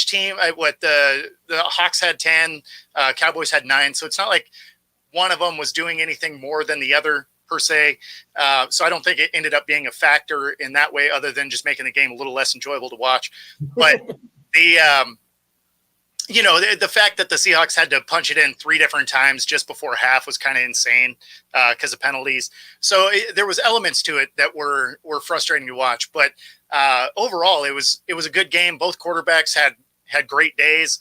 team, the Hawks had 10, Cowboys had 9. So it's not like one of them was doing anything more than the other per se. So I don't think it ended up being a factor in that way, other than just making the game a little less enjoyable to watch. But the fact that the Seahawks had to punch it in 3 different times just before half was kind of insane because of penalties. So there was elements to it that were frustrating to watch. But overall, it was a good game. Both quarterbacks had great days.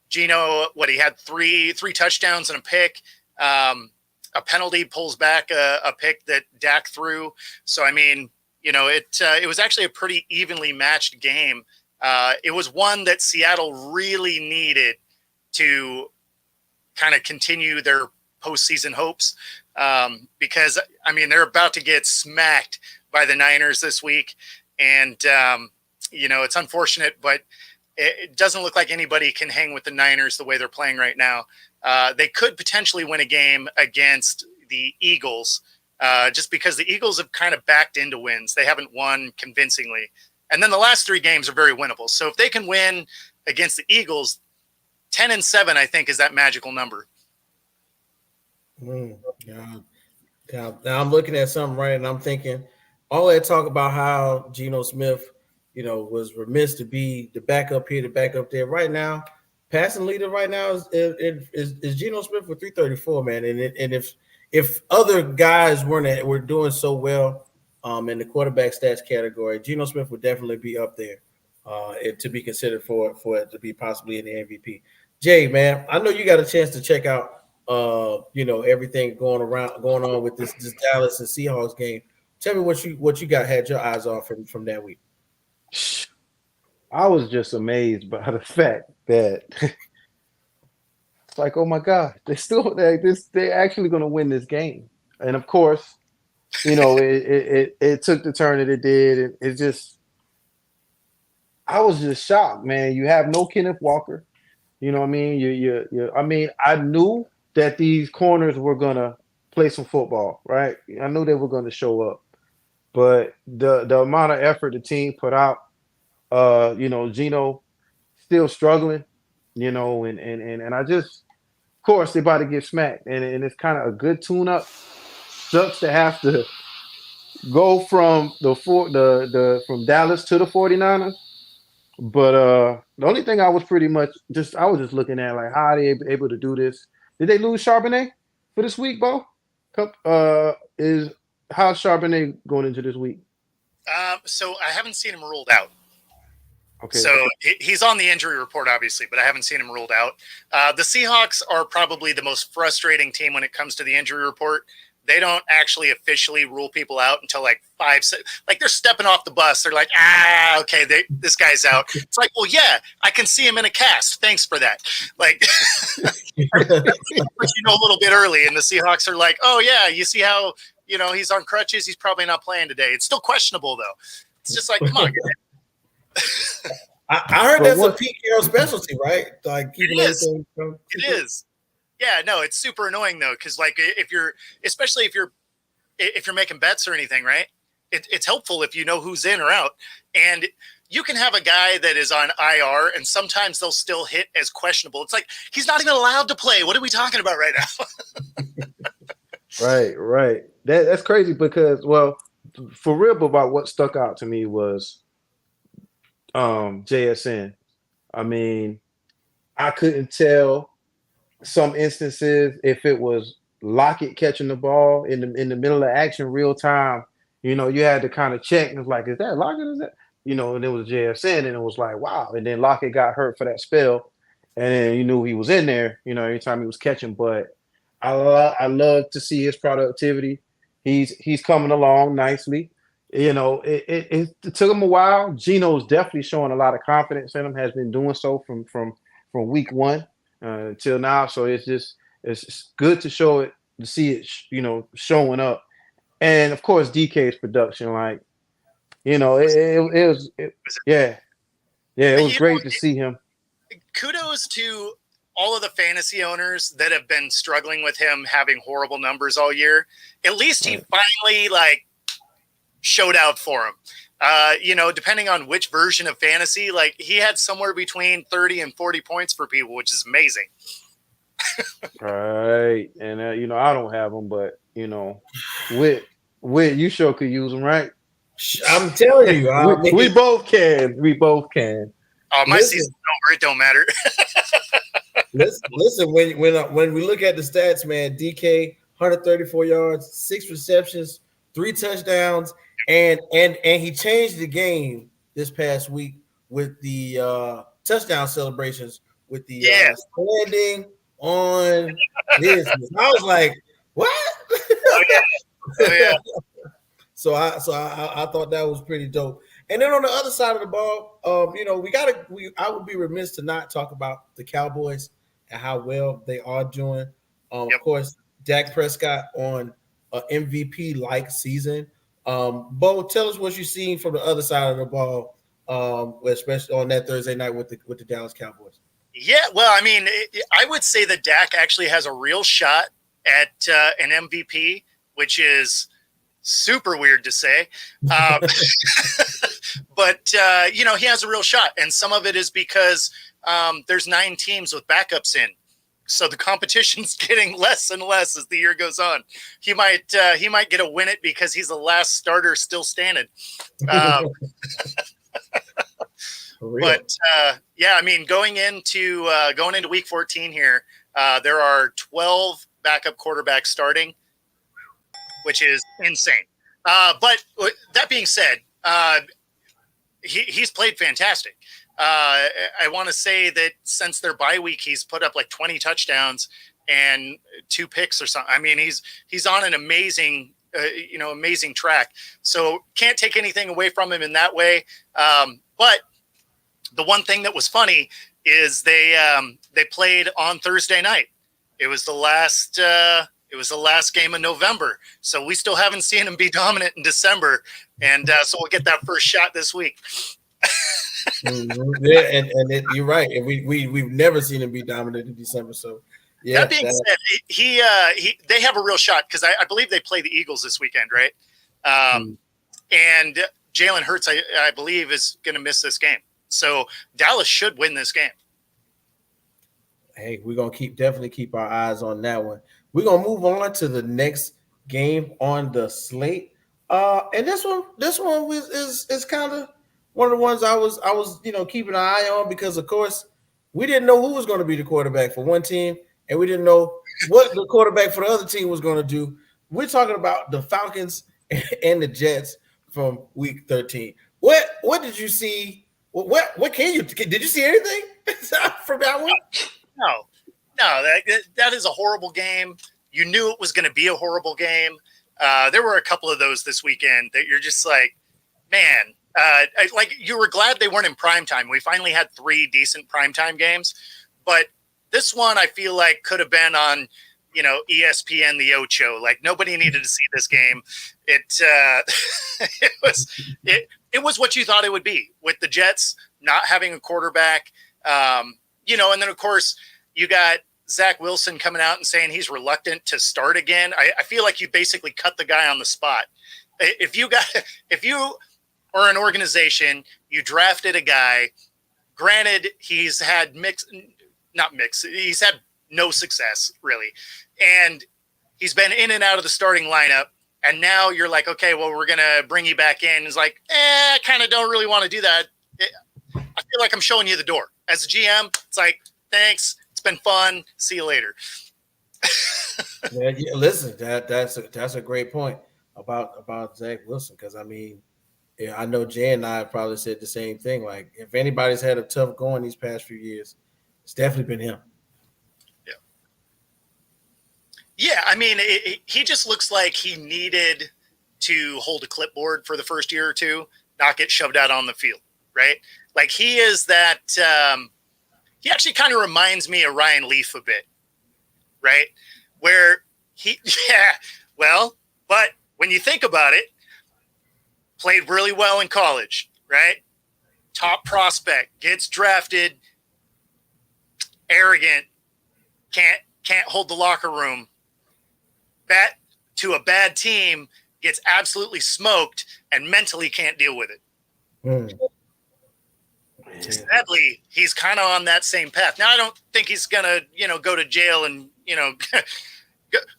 Gino, he had three touchdowns and a pick. A penalty pulls back a pick that Dak threw. So, I mean, it was actually a pretty evenly matched game. It was one that Seattle really needed to kind of continue their postseason hopes because, I mean, they're about to get smacked by the Niners this week. And, it's unfortunate, but it doesn't look like anybody can hang with the Niners the way they're playing right now. They could potentially win a game against the Eagles just because the Eagles have kind of backed into wins. They haven't won convincingly. And then the last 3 games are very winnable. So if they can win against the Eagles, 10-7, I think, is that magical number. Yeah. Now I'm looking at something, right, and I'm thinking all that talk about how Geno Smith, was remiss to be the backup here, the backup there. Right now, passing leader right now is Geno Smith with 334, man. And if other guys were doing so well in the quarterback stats category, Geno Smith would definitely be up there to be considered for it to be possibly in the MVP. Jay, man, I know you got a chance to check out everything going on with this Dallas and Seahawks game. Tell me what you had your eyes on from that week. I was just amazed by the fact that it's like, oh my God, they're actually going to win this game. And of course, it took the turn that it did. And it just, I was just shocked, man. You have no Kenneth Walker. You know what I mean? I knew that these corners were going to play some football, right? I knew they were going to show up. But the amount of effort the team put out, Geno still struggling, and I just, of course, they're about to get smacked. And it's kind of a good tune-up. Sucks to have to go from from Dallas to the 49ers. But the only thing I was just looking at, like, how are they able to do this? Did they lose Charbonnet for this week, Bo? How's Charbonnet going into this week? So I haven't seen him ruled out. Okay. So he's on the injury report, obviously, but I haven't seen him ruled out. The Seahawks are probably the most frustrating team when it comes to the injury report. They don't actually officially rule people out until like 5, 6, like they're stepping off the bus. They're like, okay, this guy's out. It's like, well, yeah, I can see him in a cast. Thanks for that. Like, but a little bit early, and the Seahawks are like, oh yeah, you see how he's on crutches. He's probably not playing today. It's still questionable though. It's just like, come on. I heard that's a Pete Carroll specialty, right? Like keeping everything. It is. Yeah, no, it's super annoying though, because like especially if you're making bets or anything, right? It's helpful if you know who's in or out, and you can have a guy that is on IR, and sometimes they'll still hit as questionable. It's like he's not even allowed to play. What are we talking about right now? Right. That's crazy because, well, for real, about what stuck out to me was JSN. I mean, I couldn't tell some instances if it was Lockett catching the ball in the middle of action, real time. You had to kind of check. And it was like, is that Lockett? Is that? And it was JSN, and it was like, wow. And then Lockett got hurt for that spell, and then you knew he was in there. Every time he was catching. But I love to see his productivity. He's coming along nicely. It took him a while. Geno's definitely showing a lot of confidence in him. Has been doing so from week 1 until now. So it's good to see it, showing up. And of course, DK's production, like, it was Yeah, it was great to see him. Kudos to all of the fantasy owners that have been struggling with him having horrible numbers all year. At least he finally like showed out for him. Depending on which version of fantasy, like he had somewhere between 30 and 40 points for people, which is amazing. Right. And, I don't have them, but, Whit, you sure could use them, right? I'm telling you. we both can. We both can. Oh, my season's over. It don't matter. listen, when we look at the stats, man, DK, 134 yards, 6 receptions, 3 touchdowns, and he changed the game this past week with the touchdown celebrations with the standing on business. I was like, what? Oh yeah. So I thought that was pretty dope. And then on the other side of the ball, I would be remiss to not talk about the Cowboys and how well they are doing. Of course, Dak Prescott on an MVP-like season. Bo, tell us what you've seen from the other side of the ball, especially on that Thursday night with the Dallas Cowboys. Yeah, well, I mean, I would say that Dak actually has a real shot at an MVP, which is super weird to say. But, he has a real shot. And some of it is because there's 9 teams with backups in. So the competition's getting less and less as the year goes on. He might get a win it because he's the last starter still standing. But I mean, going into week 14 here, there are 12 backup quarterbacks starting, which is insane. But that being said, he's played fantastic. I want to say that since their bye week, he's put up like 20 touchdowns and 2 picks or something. I mean, he's on an amazing track. So can't take anything away from him in that way. But the one thing that was funny is they played on Thursday night. It was the last game of November, so we still haven't seen him be dominant in December, and so we'll get that first shot this week. Yeah, and you're right. And we've never seen him be dominant in December. So yeah. That being said, they have a real shot because I believe they play the Eagles this weekend, right? And Jalen Hurts, I believe, is going to miss this game. So Dallas should win this game. Hey, we're gonna definitely keep our eyes on that one. We're gonna move on to the next game on the slate. And this one is kind of one of the ones I was keeping an eye on because of course we didn't know who was going to be the quarterback for one team, and we didn't know what the quarterback for the other team was going to do. We're talking about the Falcons and the Jets from week 13. What did you see? What did you see anything from that one? No, that is a horrible game. You knew it was going to be a horrible game. There were a couple of those this weekend that you're just like, man, you were glad they weren't in primetime. We finally had 3 decent primetime games, but this one I feel like could have been on, ESPN, the Ocho. Like nobody needed to see this game. It was what you thought it would be with the Jets not having a quarterback. And then of course you got Zach Wilson coming out and saying he's reluctant to start again. I feel like you basically cut the guy on the spot. If you are an organization, you drafted a guy, granted he's had he's had no success really. And he's been in and out of the starting lineup. And now you're like, okay, well, we're going to bring you back in. It's like, I kind of don't really want to do that. I feel like I'm showing you the door. As a GM, it's like, thanks. It's been fun. See you later. Yeah, listen, that's a great point about Zach Wilson. Because, I mean, I know Jay and I probably said the same thing. Like, if anybody's had a tough going these past few years, it's definitely been him. Yeah, I mean, he just looks like he needed to hold a clipboard for the first year or two, not get shoved out on the field, right? Like he is that he actually kind of reminds me of Ryan Leaf a bit, right? Where but when you think about it, played really well in college, right? top prospect, gets drafted, arrogant, can't hold the locker room, to a bad team, gets absolutely smoked, and mentally can't deal with it. Sadly, he's kind of on that same path. Now, I don't think he's gonna, go to jail and,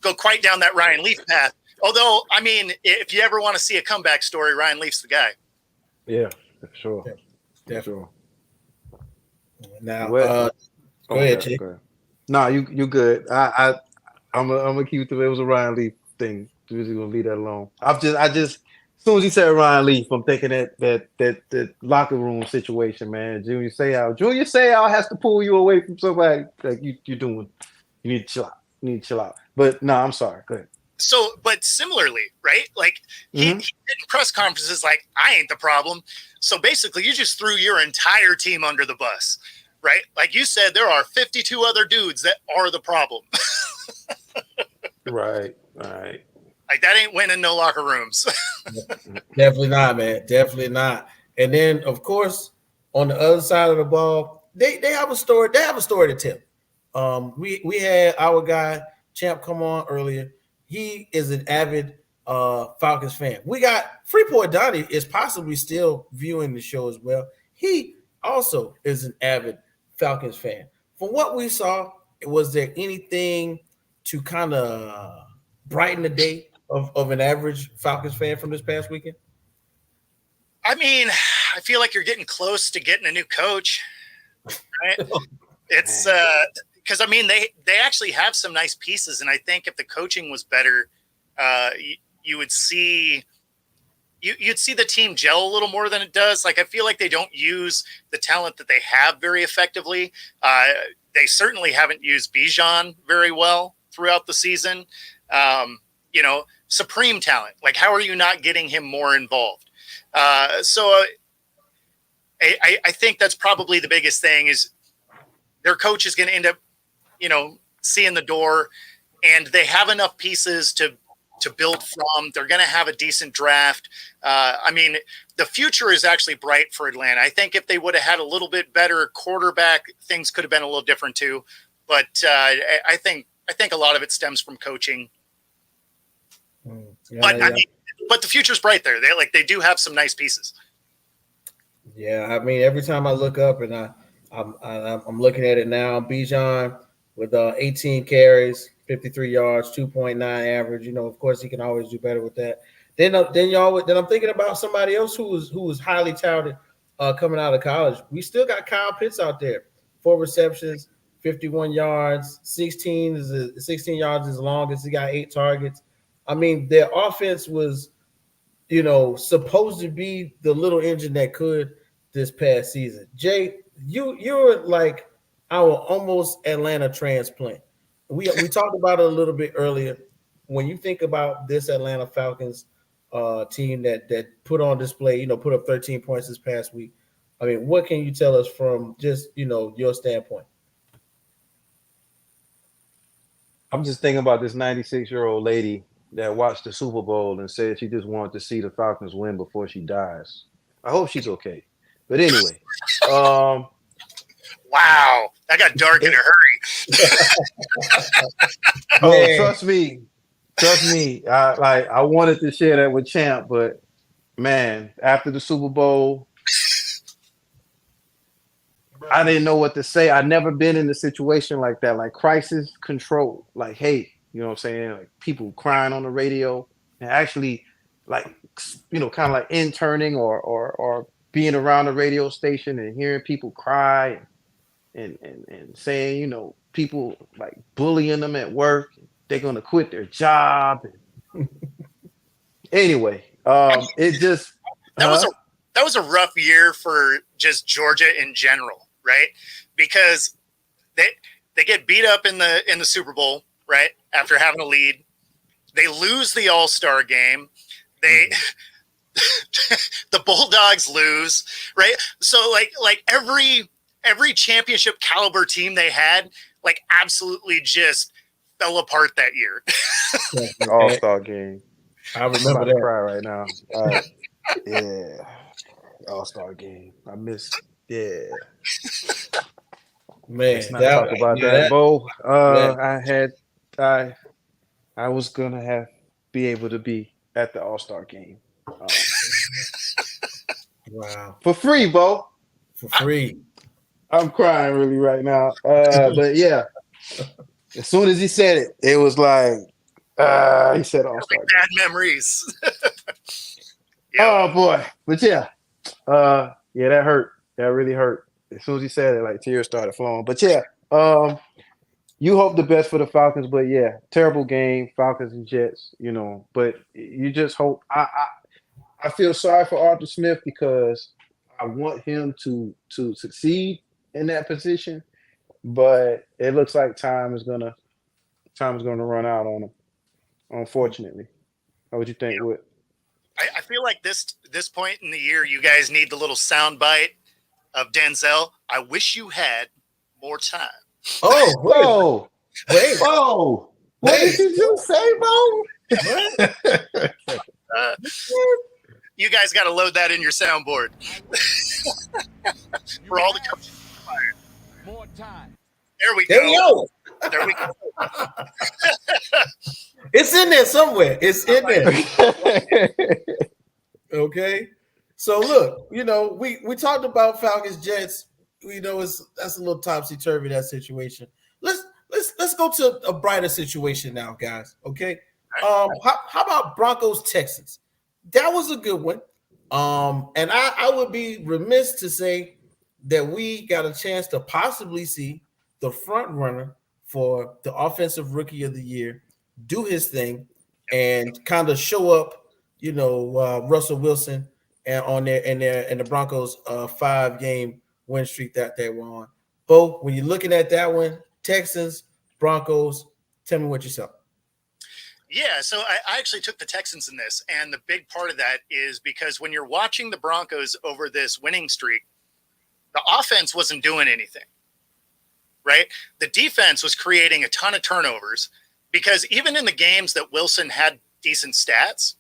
go quite down that Ryan Leaf path. Although, I mean, if you ever want to see a comeback story, Ryan Leaf's the guy. Yeah, for sure. Yeah. For sure. Now, Well, go ahead, Chick. No, you good. I'm gonna keep it. It was a Ryan Leaf thing. We're just gonna leave that alone. I just as soon as he said Ryan Leaf, I'm thinking that locker room situation, man. Junior Seau has to pull you away from somebody like you're doing. You need to chill out. But no, I'm sorry. Go ahead. So, but similarly, right? Like he did press conferences like, I ain't the problem. So basically, you just threw your entire team under the bus, right? Like you said, there are 52 other dudes that are the problem. Right. Like that ain't winning no locker rooms. Definitely not, man. Definitely not. And then, of course, on the other side of the ball, they have a story. They have a story to tell. We had our guy Champ come on earlier. He is an avid Falcons fan. We got Freeport Donnie is possibly still viewing the show as well. He also is an avid Falcons fan. From what we saw, was there anything to kind of brighten the day of an average Falcons fan from this past weekend? I mean, I feel like you're getting close to getting a new coach, right? It's because I mean they actually have some nice pieces, and I think if the coaching was better, you would see you'd see the team gel a little more than it does. Like I feel like they don't use the talent that they have very effectively. They certainly haven't used Bijan very well throughout the season. Supreme talent. Like how are you not getting him more involved? So I think that's probably the biggest thing is their coach is going to end up, seeing the door, and they have enough pieces to build from. They're going to have a decent draft. I mean, the future is actually bright for Atlanta. I think if they would have had a little bit better quarterback, things could have been a little different too. But I think a lot of it stems from coaching. I mean, but the future's bright there. They do have some nice pieces. Yeah, I mean, every time I look up and I'm looking at it now, Bijan with 18 carries, 53 yards, 2.9 average. Of course, he can always do better with that. Then I'm thinking about somebody else who was highly touted coming out of college. We still got Kyle Pitts out there, 4 receptions, 51 yards, 16 yards is the longest. He got 8 targets. I mean, their offense was, supposed to be the little engine that could this past season. Jay, you're like our almost Atlanta transplant. We talked about it a little bit earlier. When you think about this Atlanta Falcons team that put on display, put up 13 points this past week, I mean, what can you tell us from just, your standpoint? I'm just thinking about this 96-year-old lady that watched the Super Bowl and said she just wanted to see the Falcons win before she dies. I hope she's okay. But anyway, wow, that got dark in a hurry. Trust me. I wanted to share that with Champ, but man, after the Super Bowl, I didn't know what to say. I've never been in a situation like that, like crisis control, like, hey, you know what I'm saying? Like people crying on the radio and actually like, kind of like interning or being around the radio station and hearing people cry and saying, people like bullying them at work. They're going to quit their job. Anyway, it just, that was a rough year for just Georgia in general, right? Because they get beat up in the Super Bowl, right? After having a lead, they lose the All-Star game. The Bulldogs lose, right? So like every championship caliber team they had, like absolutely just fell apart that year. All-Star game. I remember that. Cry right now. Yeah. All-Star game. I missed. Yeah. Man, Let's not talk about that, Bo. I was gonna be able to be at the All-Star game. Wow, For free, Bo. for free. I'm crying really right now. But yeah, as soon as he said it, it was like he said All-Star game. Bad memories. Oh boy. But yeah. Yeah, that hurt. That really hurt. As soon as he said it, like tears started flowing. But yeah, you hope the best for the Falcons, but yeah, terrible game, Falcons and Jets, but you just hope I feel sorry for Arthur Smith because I want him to succeed in that position, but it looks like time is gonna run out on him, unfortunately. How would you think, Whit? I feel like this point in the year, you guys need the little sound bite of Denzel. I wish you had more time. Oh, Whoa! wait. Whoa! What did you just say, Bo? You guys got to load that in your soundboard. For all the more time. There we There we go. go. There we go. It's in there somewhere. It's in there. Okay. So look, we talked about Falcons Jets. That's a little topsy turvy, that situation. Let's go to a brighter situation now, guys. Okay. How about Broncos Texans? That was a good one. And I would be remiss to say that we got a chance to possibly see the front runner for the offensive rookie of the year do his thing and kind of show up, Russell Wilson and the Broncos 5-game win streak that they were on. Bo, when you're looking at that one, Texans, Broncos, tell me what you saw. Yeah, so I actually took the Texans in this, and the big part of that is because when you're watching the Broncos over this winning streak, the offense wasn't doing anything, right? The defense was creating a ton of turnovers because even in the games that Wilson had decent stats,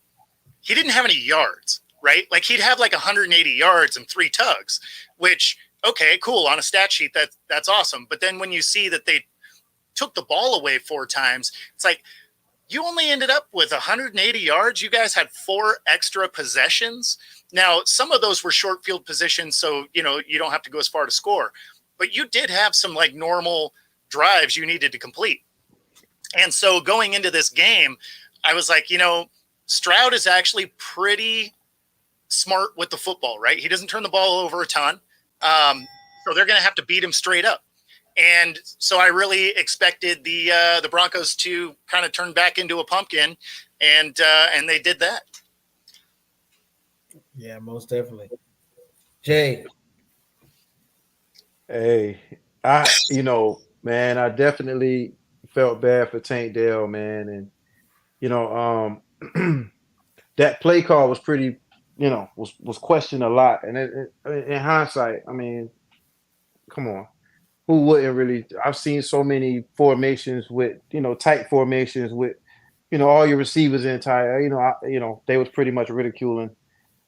he didn't have any yards, right? Like he'd have like 180 yards and 3 tugs, which, okay, cool, on a stat sheet, that's awesome. But then when you see that they took the ball away 4 times, it's like, you only ended up with 180 yards. You guys had 4 extra possessions. Now, some of those were short field positions, so, you don't have to go as far to score. But you did have some, like, normal drives you needed to complete. And so going into this game, I was like, Stroud is actually pretty smart with the football, right? He doesn't turn the ball over a ton. So they're going to have to beat him straight up. And so I really expected the Broncos to kind of turn back into a pumpkin, and they did that. Yeah, most definitely. Jay. Hey, man, I definitely felt bad for Tank Dell, man, and that play call was pretty, was questioned a lot, and in hindsight, I mean, come on. Who wouldn't really? I've seen so many formations with, tight formations with, all your receivers in tight. They was pretty much ridiculing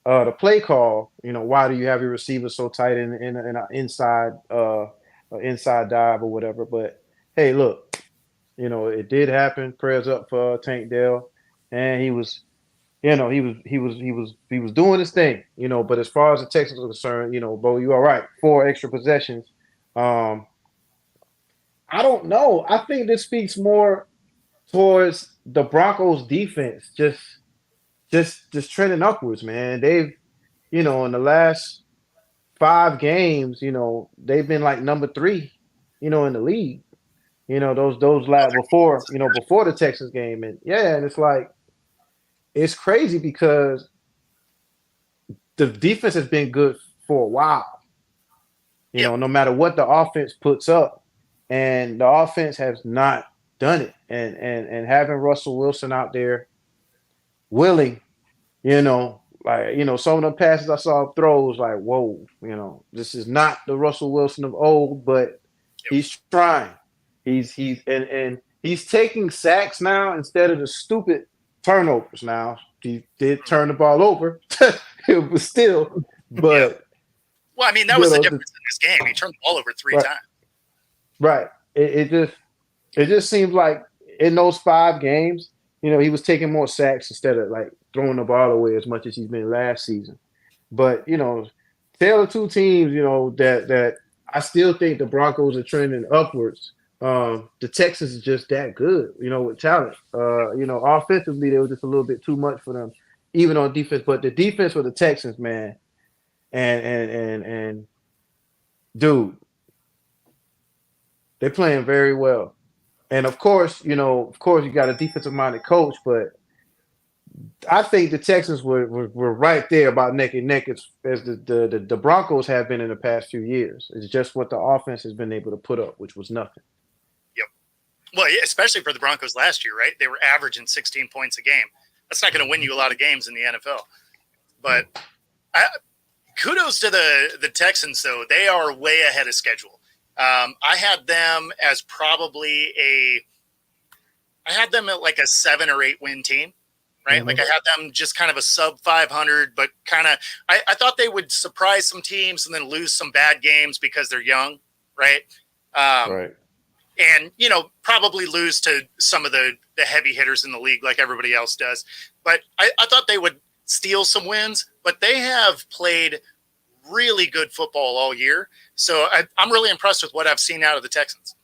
the play call. Why do you have your receivers so tight in an inside dive or whatever? But hey, look, it did happen. Prayers up for Tank Dell, and he was doing his thing. But as far as the Texans are concerned, Bo, you all right? 4 extra possessions. I don't know. I think this speaks more towards the Broncos defense just trending upwards, man. They've, in the last 5 games, they've been like number 3, in the league. Those last before the Texans game. And it's like it's crazy because the defense has been good for a while. No matter what the offense puts up, and the offense has not done it. And having Russell Wilson out there willing, some of the passes I saw throws like, whoa, this is not the Russell Wilson of old, but he's trying. He's taking sacks now instead of the stupid turnovers now. He did turn the ball over, but still, But well, I mean, that was the difference in this game. He turned the ball over 3 times. Right. It just seems like in those 5 games, he was taking more sacks instead of like throwing the ball away as much as he's been last season. But tell the two teams, that I still think the Broncos are trending upwards. The Texans is just that good, with talent. Offensively, they were just a little bit too much for them, even on defense. But the defense for the Texans, man, and dude, they're playing very well. And of course, you got a defensive-minded coach, but I think the Texans were right there about neck and neck as the Broncos have been in the past few years. It's just what the offense has been able to put up, which was nothing. Yep. Well, yeah, especially for the Broncos last year, right? They were averaging 16 points a game. That's not going to win you a lot of games in the NFL. But kudos to the Texans, though. They are way ahead of schedule. I had them as probably at like a 7 or 8 win team, right? Mm-hmm. Like I had them just kind of a sub 500, but kind of, I thought they would surprise some teams and then lose some bad games because they're young, right? Right. And, probably lose to some of the heavy hitters in the league like everybody else does. But I thought they would steal some wins, but they have played really good football all year. So I'm really impressed with what I've seen out of the Texans.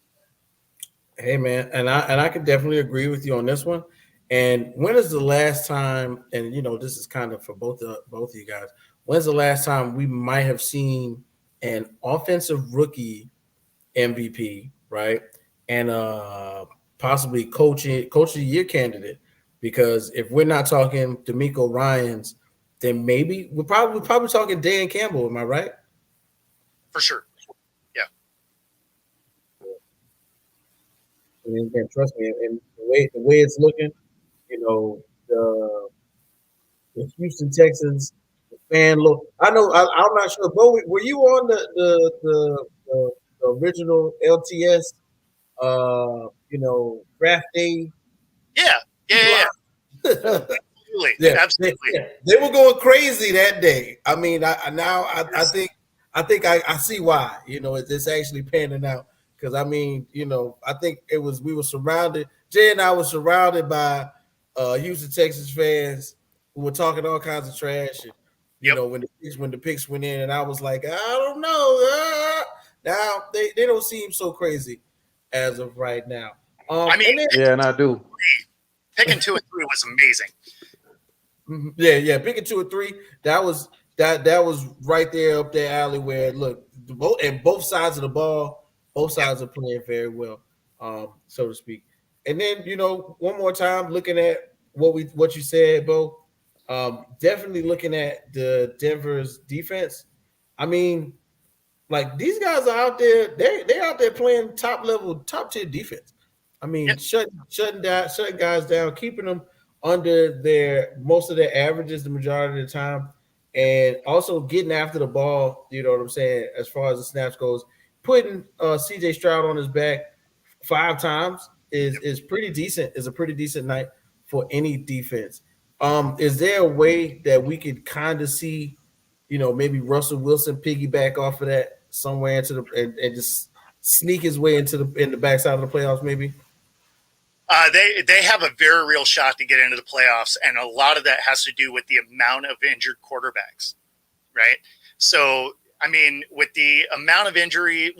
Hey man, and I could definitely agree with you on this one. And when is the last time? And this is kind of for both of you guys. When's the last time we might have seen an offensive rookie MVP, right? And possibly coach of the year candidate? Because if we're not talking DeMeco Ryans, then maybe we're probably talking Dan Campbell. Am I right? For sure. Yeah. And trust me, and the way it's looking, the Houston Texans, the fan look. I'm not sure. Bo, were you on the original LTS? Draft day. Yeah. Absolutely. Yeah, Absolutely. They were going crazy that day. I mean, I think I see why. It's actually panning out because I think we were surrounded. Jay and I were surrounded by Houston Texas fans who were talking all kinds of trash. And, when the picks went in, and I was like, I don't know. Now they don't seem so crazy as of right now. And I do. Picking 2 and 3 was amazing. Yeah. Picking 2 or 3, that was right there up their alley. Where look, both sides of the ball, both sides are playing very well, so to speak. And then one more time, looking at what you said, Bo. Definitely looking at the Denver's defense. I mean, like these guys are out there. They're out there playing top tier defense. I mean, shutting guys down, keeping them under most of their averages the majority of the time, and also getting after the ball. You know what I'm saying? As far as the snaps goes, putting C.J. Stroud on his back 5 times is pretty decent. Is a pretty decent night for any defense. Is there a way that we could kind of see, maybe Russell Wilson piggyback off of that somewhere into and just sneak his way in the backside of the playoffs, maybe? They have a very real shot to get into the playoffs, and a lot of that has to do with the amount of injured quarterbacks, right? So, I mean, with the amount of injury,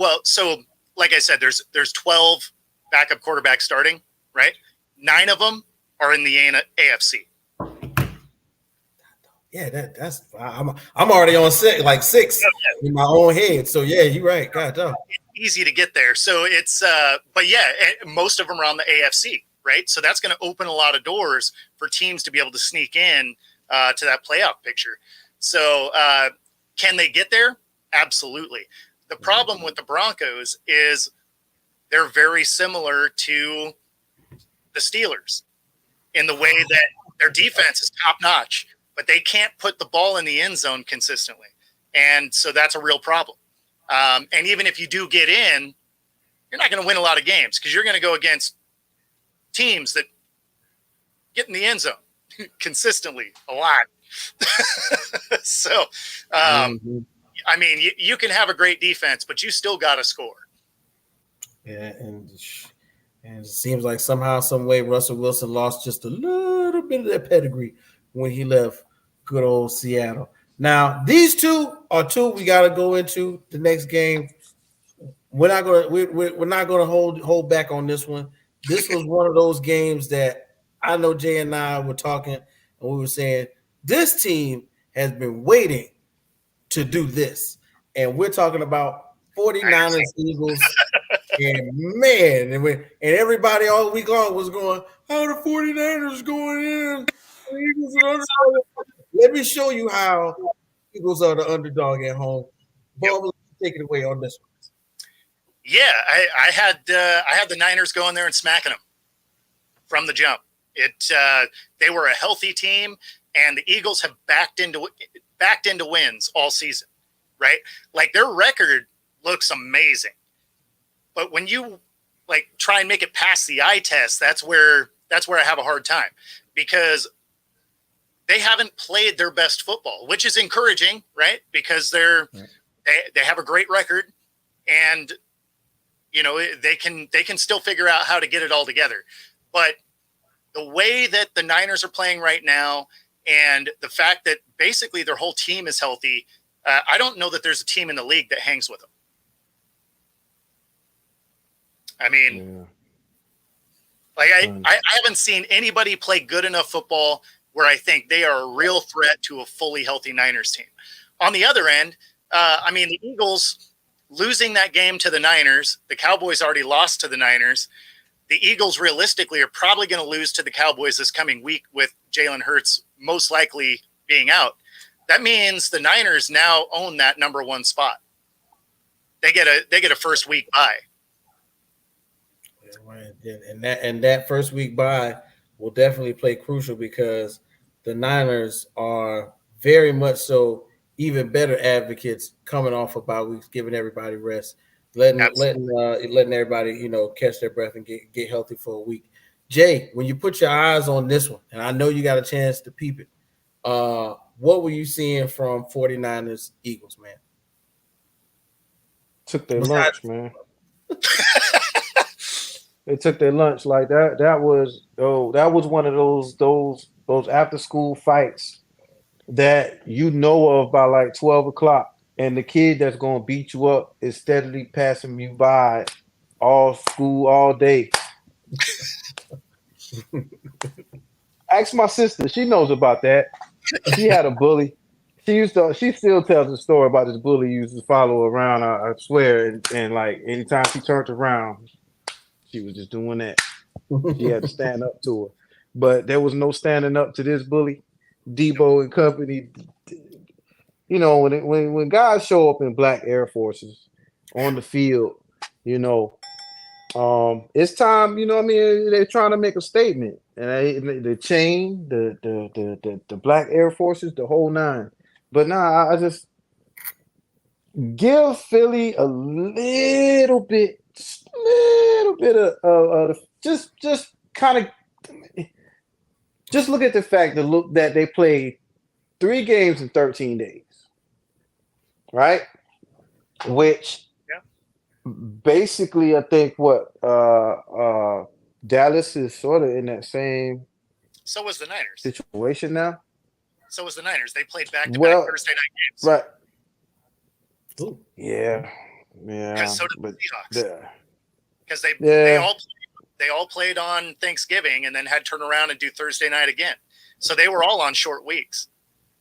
like I said, there's 12 backup quarterbacks starting, right? 9 of them are in the AFC. Yeah, that's I'm already on 6 in my own head. So yeah, you're right. God, no. Easy to get there. So it's but yeah, most of them are on the AFC, right? So that's going to open a lot of doors for teams to be able to sneak in to that playoff picture. So can they get there? Absolutely. The problem with the Broncos is they're very similar to the Steelers in the way that their defense is top notch, but they can't put the ball in the end zone consistently. And so that's a real problem. And even if you do get in, you're not going to win a lot of games because you're going to go against teams that get in the end zone. consistently a lot. So, I mean, you can have a great defense, but you still got to score. Yeah, and it seems like somehow, some way, Russell Wilson lost just a little bit of that pedigree when he left good old Seattle. Now, these two are two we got to go into the next game. We're not gonna hold back on this one. This was one of those games that I know Jay and I were talking, and we were saying this team has been waiting to do this, and we're talking about 49ers Eagles. And man, and everybody all week long was going, how the 49ers going in? Let me show you how Eagles are the underdog at home. Bob, take it away on this one. Yeah, I had the Niners going there and smacking them from the jump. They were a healthy team, and the Eagles have backed into wins all season, right? Like their record looks amazing. But when you like try and make it past the eye test, that's where I have a hard time, because they haven't played their best football, which is encouraging, right? Because they have a great record, and you know they can still figure out how to get it all together. But the way that the Niners are playing right now, and the fact that basically their whole team is healthy, I don't know that there's a team in the league that hangs with them. I mean, like I haven't seen anybody play good enough football where I think they are a real threat to a fully healthy Niners team. On the other end, I mean, the Eagles losing that game to the Niners, the Cowboys already lost to the Niners. The Eagles realistically are probably going to lose to the Cowboys this coming week with Jalen Hurts most likely being out. That means the Niners now own that number one spot. They get a first week bye. And that first week bye will definitely play crucial, because the Niners are very much so even better advocates coming off of bye weeks, giving everybody rest, letting everybody catch their breath and get healthy for a week. Jay, when you put your eyes on this one, and I know you got a chance to peep it, what were you seeing from 49ers Eagles, man? Took their lunch, man. They took their lunch like that. That was one of those after school fights that you know of by like 12 o'clock, and the kid that's gonna beat you up is steadily passing you by all school all day. Ask my sister; she knows about that. She had a bully. She still tells a story about this bully who used to follow around. I swear, and like anytime she turned around, she was just doing that. She had to stand up to her. But there was no standing up to this bully. Debo and company. You know, when guys show up in black Air Forces on the field, it's time, what I mean, they're trying to make a statement. And the chain, the black Air Forces, the whole nine. But nah, I just give Philly a little bit of just kind of just look at the fact that they played 3 games in 13 days, right? Which basically I think Dallas is sort of in that same So was the Niners. situation now. So was the Niners. They played back-to-back Thursday night games. Right. Ooh. Yeah. Because so did the Seahawks. Because they all played on Thanksgiving and then had to turn around and do Thursday night again. So they were all on short weeks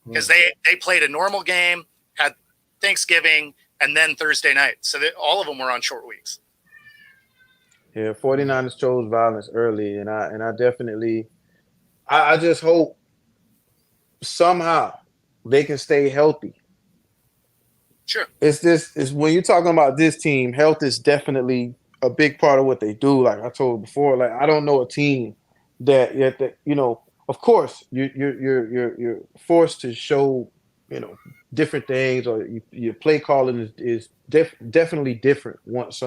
because they played a normal game, had Thanksgiving, and then Thursday night. So all of them were on short weeks. Yeah, 49ers chose violence early, and I definitely I just hope somehow they can stay healthy. Sure. It's when you're talking about this team, health is definitely a big part of what they do. Like I told before, like I don't know a team that of course you're forced to show different things, or your play calling is definitely different once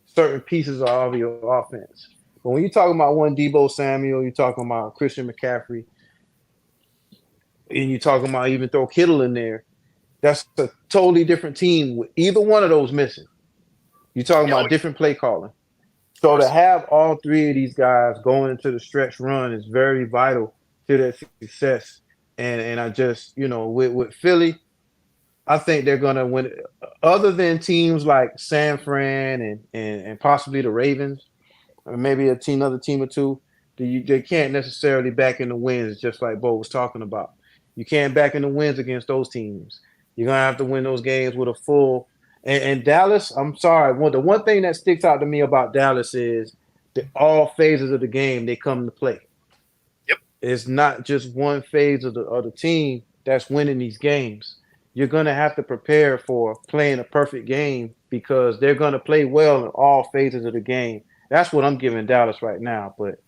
certain pieces are of your offense. But when you're talking about one Debo Samuel, you're talking about Christian McCaffrey, and you're talking about even throw Kittle in there, that's a totally different team with either one of those missing. You're talking about different play calling. So to have all three of these guys going into the stretch run is very vital to their success. And I just, with Philly, I think they're gonna win. Other than teams like San Fran and possibly the Ravens, or maybe another team or two, they can't necessarily back in the wins, just like Bo was talking about. You can't back in the wins against those teams. You're gonna have to win those games with a full. And Dallas, I'm sorry. The one thing that sticks out to me about Dallas is that all phases of the game they come to play. Yep. It's not just one phase of the team that's winning these games. You're gonna have to prepare for playing a perfect game because they're gonna play well in all phases of the game. That's what I'm giving Dallas right now. But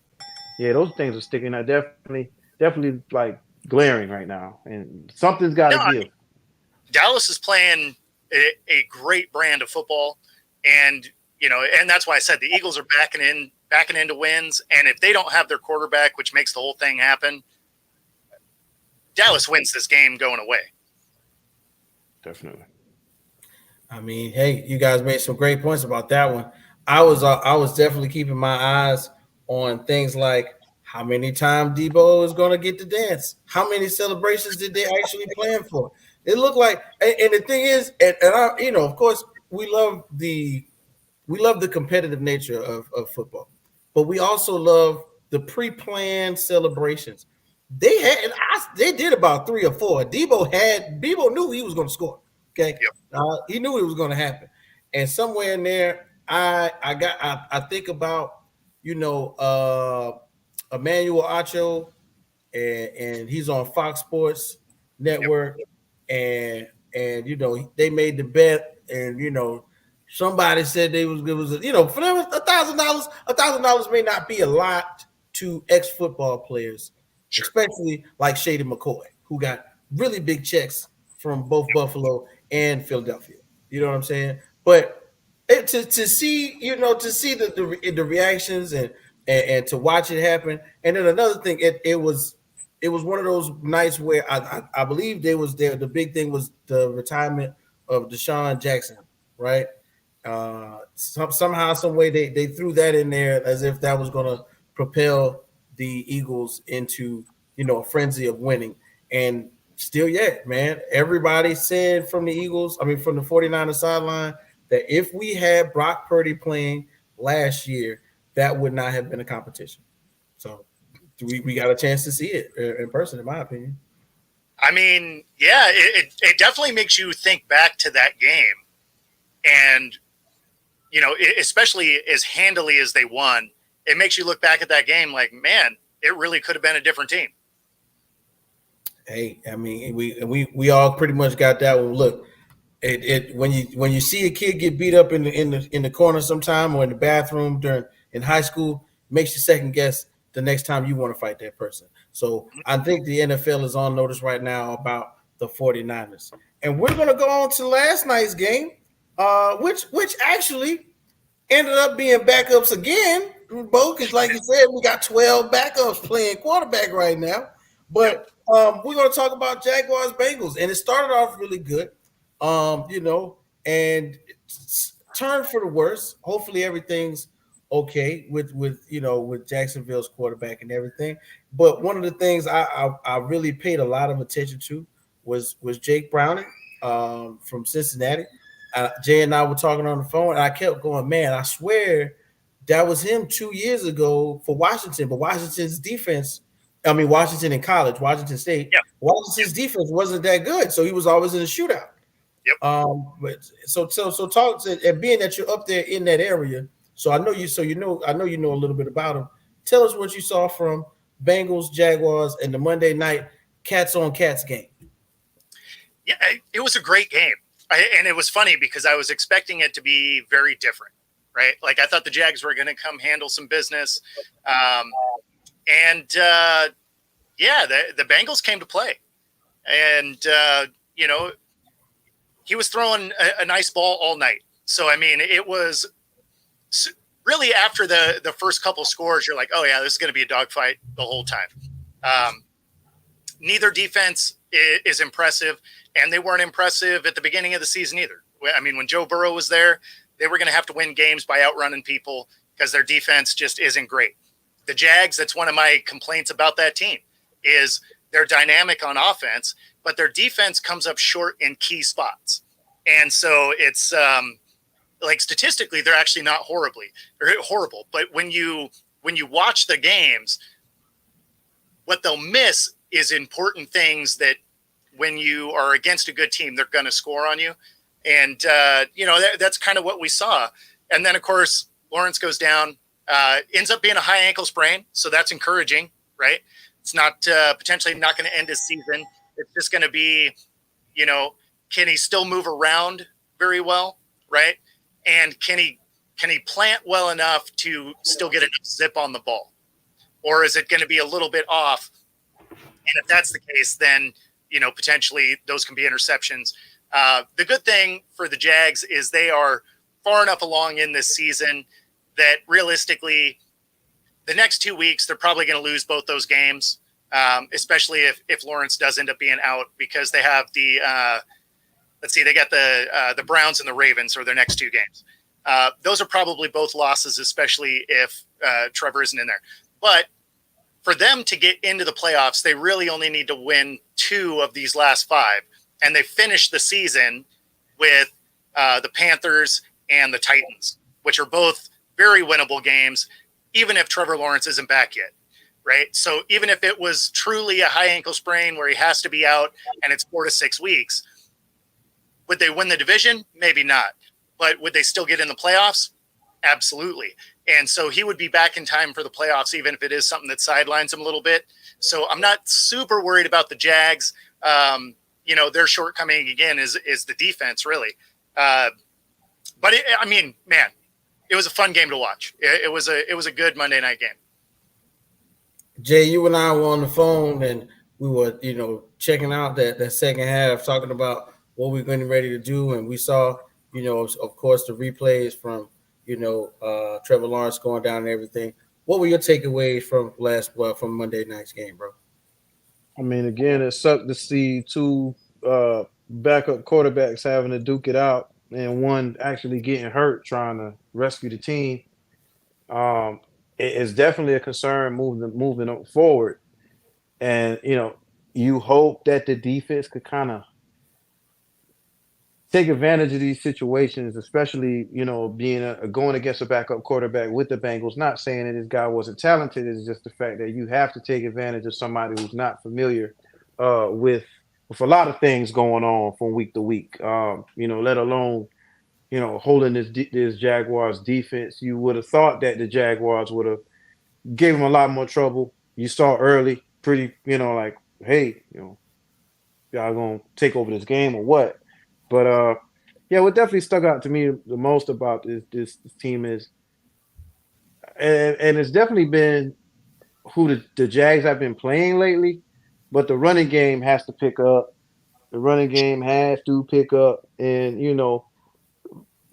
yeah, those things are sticking out. Definitely like glaring right now, and something's got to give. Dallas is playing a great brand of football, and and that's why I said the Eagles are backing into wins. And if they don't have their quarterback, which makes the whole thing happen, Dallas wins this game going away. Definitely. I mean, hey, you guys made some great points about that one. I was definitely keeping my eyes on things like how many times Debo is going to get to dance. How many celebrations did they actually plan for? It looked like, and the thing is, and I, of course, we love the competitive nature of football, but we also love the pre-planned celebrations. They did about 3 or 4. Debo knew he was going to score. Okay, yep. He knew it was going to happen, and somewhere in there, I think about Emmanuel Acho, and he's on Fox Sports Network, yep. and they made the bet, and somebody said it was for them $1,000 may not be a lot to ex-football players, especially like Shady McCoy, who got really big checks from both Buffalo and Philadelphia. You know what I'm saying? But to see the reactions and to watch it happen. And then another thing, it was one of those nights where I believe the big thing was the retirement of Deshaun Jackson, right? Somehow, some way they threw that in there as if that was going to propel the Eagles into a frenzy of winning. And still yet, man, everybody said from the 49ers sideline, that if we had Brock Purdy playing last year, that would not have been a competition. So we got a chance to see it in person, in my opinion. I mean, yeah, it definitely makes you think back to that game. And, especially as handily as they won, it makes you look back at that game like, man, it really could have been a different team. Hey, I mean, we all pretty much got that one. Look, when you see a kid get beat up in the corner sometime or in the bathroom in high school, makes you second guess the next time you want to fight that person. So I think the NFL is on notice right now about the 49ers. And we're going to go on to last night's game, which actually ended up being backups again, Bo, because like you said, we got 12 backups playing quarterback right now. But we're going to talk about Jaguars Bengals, and it started off really good, and turned for the worse. Hopefully everything's okay with Jacksonville's quarterback and everything. But one of the things I really paid a lot of attention to was Jake Browning from Cincinnati. Jay and I were talking on the phone, and I kept going, man, I swear that was him 2 years ago for Washington, but Washington in college, Washington State, yep. Washington's defense wasn't that good, so he was always in a shootout. Yep. But so talk to, and being that you're up there in that area, I know you know a little bit about him. Tell us what you saw from Bengals, Jaguars, and the Monday night cats on cats game. Yeah, it was a great game, and it was funny because I was expecting it to be very different, right? Like I thought the Jags were going to come handle some business. The Bengals came to play, and he was throwing a nice ball all night. So I mean, it was really after the first couple scores, you're like, oh yeah, this is going to be a dogfight the whole time. neither defense is impressive, and they weren't impressive at the beginning of the season either. I mean, when Joe Burrow was there, they were going to have to win games by outrunning people because their defense just isn't great. The Jags, that's one of my complaints about that team, is they're dynamic on offense, but their defense comes up short in key spots. And so it's like statistically, they're actually not horrible. But when you watch the games, what they'll miss is important things that when you are against a good team, they're going to score on you. And, that's kind of what we saw. And then, of course, Lawrence goes down, ends up being a high ankle sprain. So that's encouraging, right? It's not potentially not going to end his season. It's just going to be, can he still move around very well, right? And can he plant well enough to still get enough zip on the ball? Or is it going to be a little bit off? And if that's the case, then, potentially those can be interceptions. The good thing for the Jags is they are far enough along in this season that realistically the next 2 weeks, they're probably going to lose both those games, especially if Lawrence does end up being out, because they have they got the Browns and the Ravens are their next 2 games. Those are probably both losses, especially if Trevor isn't in there. But for them to get into the playoffs, they really only need to win 2 of these last 5. And they finished the season with the Panthers and the Titans, which are both very winnable games, even if Trevor Lawrence isn't back yet, right? So even if it was truly a high ankle sprain where he has to be out and it's 4 to 6 weeks, would they win the division? Maybe not. But would they still get in the playoffs? Absolutely. And so he would be back in time for the playoffs, even if it is something that sidelines him a little bit. So I'm not super worried about the Jags. Their shortcoming again is the defense, really. But it was a fun game to watch. It was a good Monday night game. Jay, you and I were on the phone and we were, checking out that second half, talking about what we're getting ready to do. And we saw, of course, the replays from, Trevor Lawrence going down and everything. What were your takeaways from Monday night's game, bro? I mean, again, it sucked to see 2 backup quarterbacks having to duke it out and one actually getting hurt trying to rescue the team. It's definitely a concern moving forward. And, you hope that the defense could kind of take advantage of these situations, especially, being going against a backup quarterback with the Bengals. Not saying that this guy wasn't talented. It's just the fact that you have to take advantage of somebody who's not familiar with a lot of things going on from week to week. Let alone, holding this Jaguars defense. You would have thought that the Jaguars would have gave him a lot more trouble. You saw early, pretty, hey, y'all gonna take over this game or what? But what definitely stuck out to me the most about this team is, and it's definitely been who the Jags have been playing lately. But the running game has to pick up. The running game has to pick up, and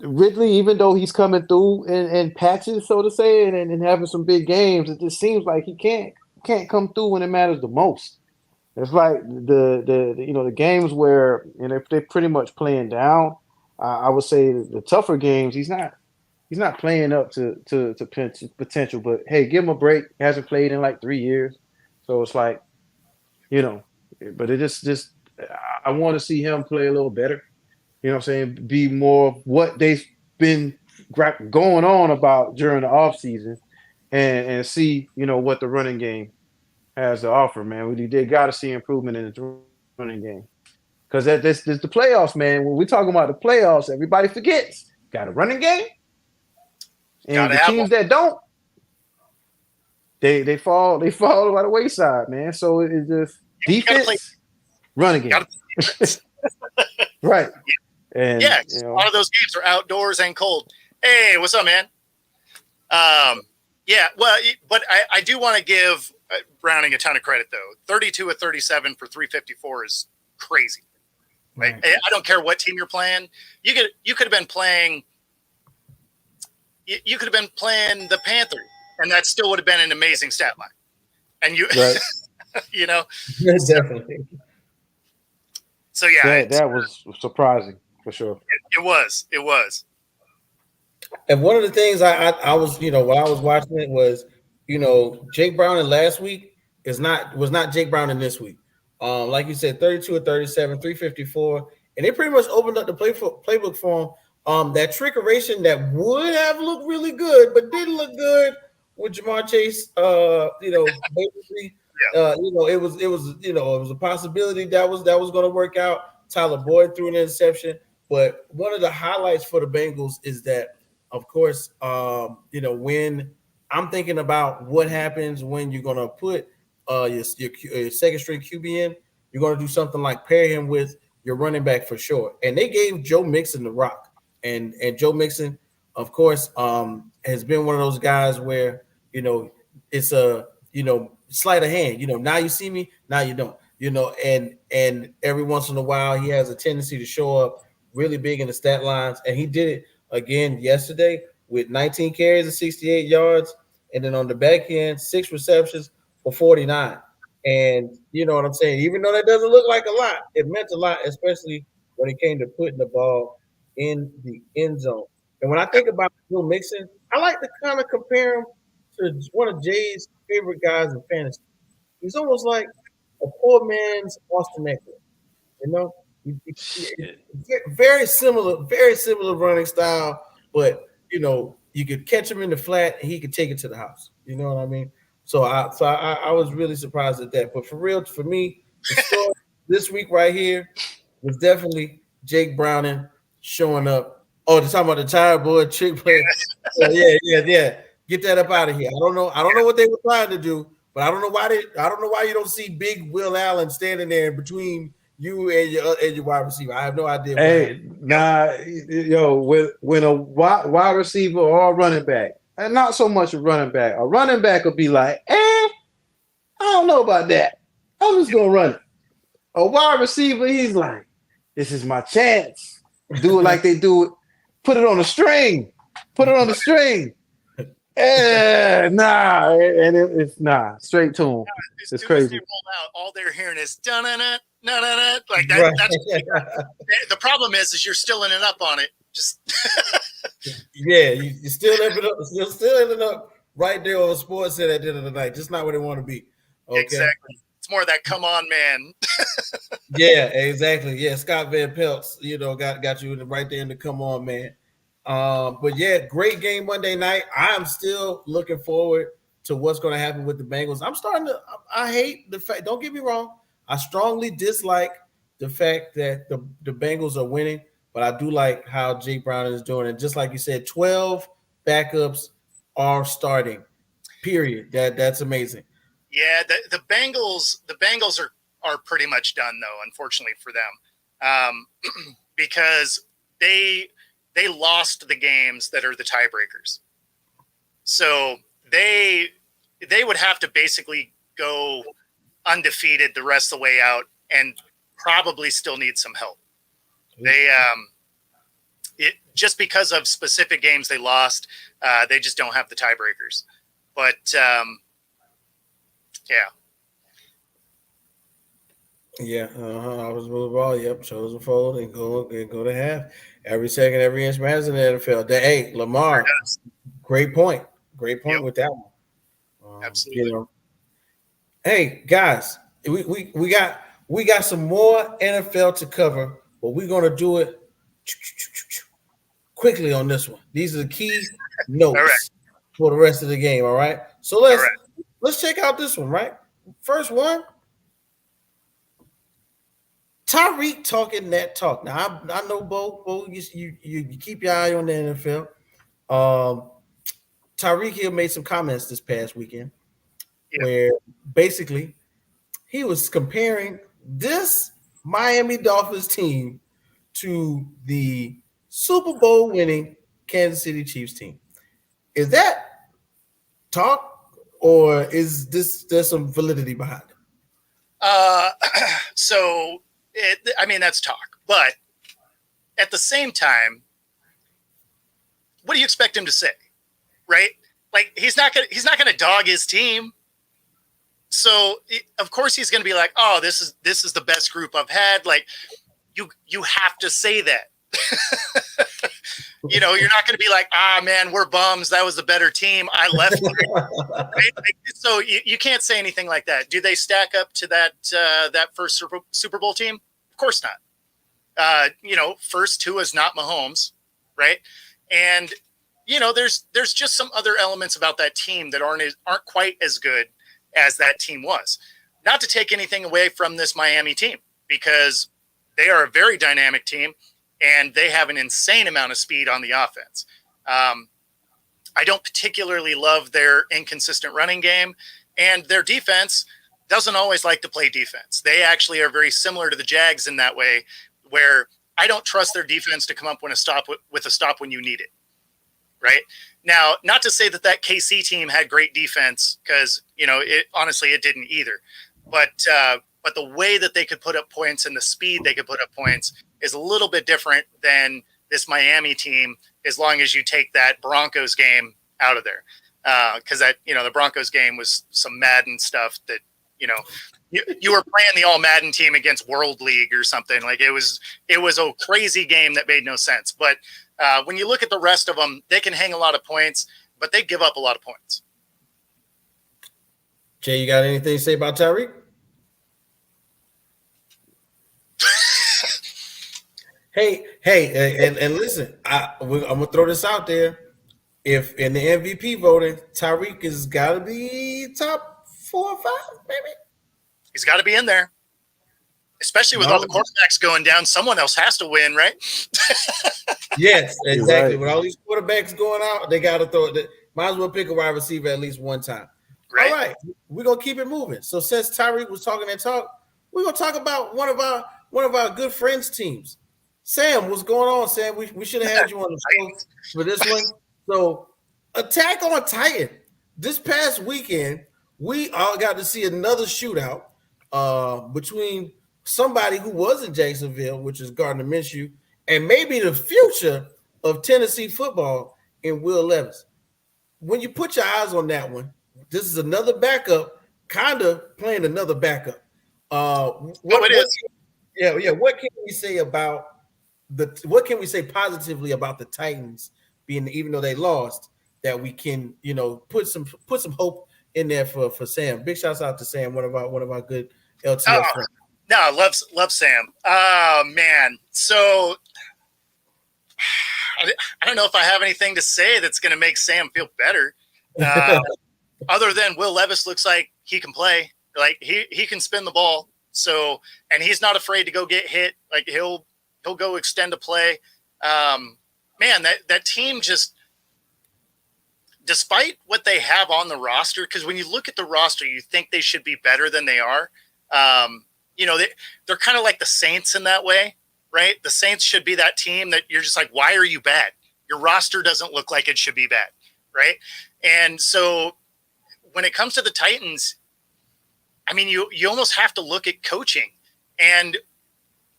Ridley, even though he's coming through in patches, so to say, and having some big games, it just seems like he can't come through when it matters the most. It's like the games where they're pretty much playing down. I would say the tougher games, he's not playing up to potential. But hey, give him a break. He hasn't played in like 3 years, so it's like, but it just I want to see him play a little better. You know what I'm saying? Be more of what they've been going on about during the offseason and see, what the running game has to offer, man. They got to see improvement in the running game. Because this the playoffs, man. When we're talking about the playoffs, everybody forgets. Got a running game. And the teams that don't, they fall by the wayside, man. So it's just defense, running game. Right. And a lot of those games are outdoors and cold. Hey, what's up, man? But I do want to give Browning a ton of credit, though. 32 of 37 for 354 is crazy. Right? I don't care what team you're playing. You could have been playing. You could have been playing the Panthers, and that still would have been an amazing stat line. And you, right. you know. Definitely. So yeah, that was surprising for sure. it was. And one of the things I was, while I was watching it was, Jake Browning last week was not Jake Browning this week. Like you said, 32 or 37, 354, and they pretty much opened up the playbook for him. That trickeration that would have looked really good, but didn't look good with Jamar Chase. Basically, it was a possibility that was going to work out. Tyler Boyd threw an interception, but one of the highlights for the Bengals is that, of course, when I'm thinking about what happens when you're going to put your second string QB in, you're going to do something like pair him with your running back for sure. And they gave Joe Mixon the rock. And Joe Mixon, of course, has been one of those guys where, it's a, sleight of hand. Now you see me, now you don't. And every once in a while he has a tendency to show up really big in the stat lines. And he did it again yesterday with 19 carries and 68 yards. And then on the back end, 6 receptions for 49. And you know what I'm saying? Even though that doesn't look like a lot, it meant a lot, especially when it came to putting the ball in the end zone. And when I think about Joe Mixon, I like to kind of compare him to one of Jay's favorite guys in fantasy. He's almost like a poor man's Austin Eckler. Very similar running style, but you could catch him in the flat and he could take it to the house. You know what I mean? So I was really surprised at that. But for real, for me, the story this week right here was definitely Jake Browning showing up. Oh, they're talking about the tired boy trick play. Yeah. Get that up out of here. I don't know what they were trying to do, but I don't know why you don't see big Will Allen standing there in between you and your wide receiver. I have no idea. When a wide receiver or a running back, and not so much a running back will be like, I don't know about that. I'm just gonna run it. A wide receiver, he's like, this is my chance. Do it like they do it. Put it on a string. Straight to him. It's crazy. They roll out, all they're hearing is da-na-na, na-na-na. Like that. That's the problem is you're still ending up on it. Just you still ending up right there on Sports Center at the end of the night. Just not where they want to be. Okay? Exactly. It's more of that come on, man. Yeah, exactly. Yeah, Scott Van Peltz, got you right there in the come on, man. But yeah, great game Monday night. I'm still looking forward to what's going to happen with the Bengals. I hate the fact, don't get me wrong, I strongly dislike the fact that the Bengals are winning, but I do like how Jake Brown is doing. And just like you said, 12 backups are starting, period. That's amazing. Yeah, the Bengals are pretty much done though, unfortunately for them, because they lost the games that are the tiebreakers. So they would have to basically go undefeated the rest of the way out and probably still need some help. They just because of specific games they lost, they just don't have the tiebreakers. But Yeah, I was moving ball. Yep, chosen fold and go to half. Every second, every inch matters in the NFL. Hey, Lamar, great point with that one. Absolutely. Hey guys, we got some more NFL to cover, but we're gonna do it quickly on this one. These are the key notes for the rest of the game. All right, so let's check out this one. Right, first one. Tyreek talking that talk. Now I know Bo, you keep your eye on the NFL. Tyreek Hill made some comments this past weekend where basically he was comparing this Miami Dolphins team to the Super Bowl winning Kansas City Chiefs team. Is that talk, or is there's some validity behind it? So. That's talk, but at the same time, what do you expect him to say, right? Like he's not gonna dog his team. So of course he's going to be like, oh, this is the best group I've had. Like you have to say that. You're not going to be like, man, we're bums. That was the better team. I left. Right? So you can't say anything like that. Do they stack up to that first Super Bowl team? Of course not. First two is not Mahomes, right? And there's just some other elements about that team that aren't quite as good as that team was. Not to take anything away from this Miami team, because they are a very dynamic team and they have an insane amount of speed on the offense. I don't particularly love their inconsistent running game, and their defense doesn't always like to play defense. They actually are very similar to the Jags in that way, where I don't trust their defense to come up with a stop when you need it. Right now, not to say that KC team had great defense, because honestly it didn't either. But the way that they could put up points and the speed they could put up points is a little bit different than this Miami team, as long as you take that Broncos game out of there. Because the Broncos game was some Madden stuff that, you were playing the all Madden team against World League or something. Like it was a crazy game that made no sense. But when you look at the rest of them, they can hang a lot of points, but they give up a lot of points. Jay, you got anything to say about Tyreek? Hey, and listen, I'm gonna throw this out there. If in the MVP voting, Tyreek has got to be top 4 or 5, maybe. He's got to be in there, especially with all the quarterbacks going down. Someone else has to win, right? Yes, exactly. Right. With all these quarterbacks going out, they got to throw it. Might as well pick a wide receiver at least one time. Right. All right, we're gonna keep it moving. So since Tyreek was talking that talk, we're gonna talk about one of our good friends' teams. Sam, what's going on, Sam? We should have had you on the show for this one. So, Attack on Titan. This past weekend, we all got to see another shootout between somebody who was in Jacksonville, which is Gardner Minshew, and maybe the future of Tennessee football in Will Levis. When you put your eyes on that one, this is another backup, kind of playing another backup. What can we say about what can we say positively about the Titans being, even though they lost, that we can put some hope in there for Sam? Big shouts out to Sam, one of our good LTF friends. No, I love Sam. Oh man, so I don't know if I have anything to say that's going to make Sam feel better, other than Will Levis looks like he can play. Like he can spin the ball. So, and he's not afraid to go get hit. Like he'll go extend a play. Man, that team just, despite what they have on the roster, because when you look at the roster, you think they should be better than they are. They're kind of like the Saints in that way, right? The Saints should be that team that you're just like, why are you bad? Your roster doesn't look like it should be bad, right? And so when it comes to the Titans, I mean, you almost have to look at coaching. And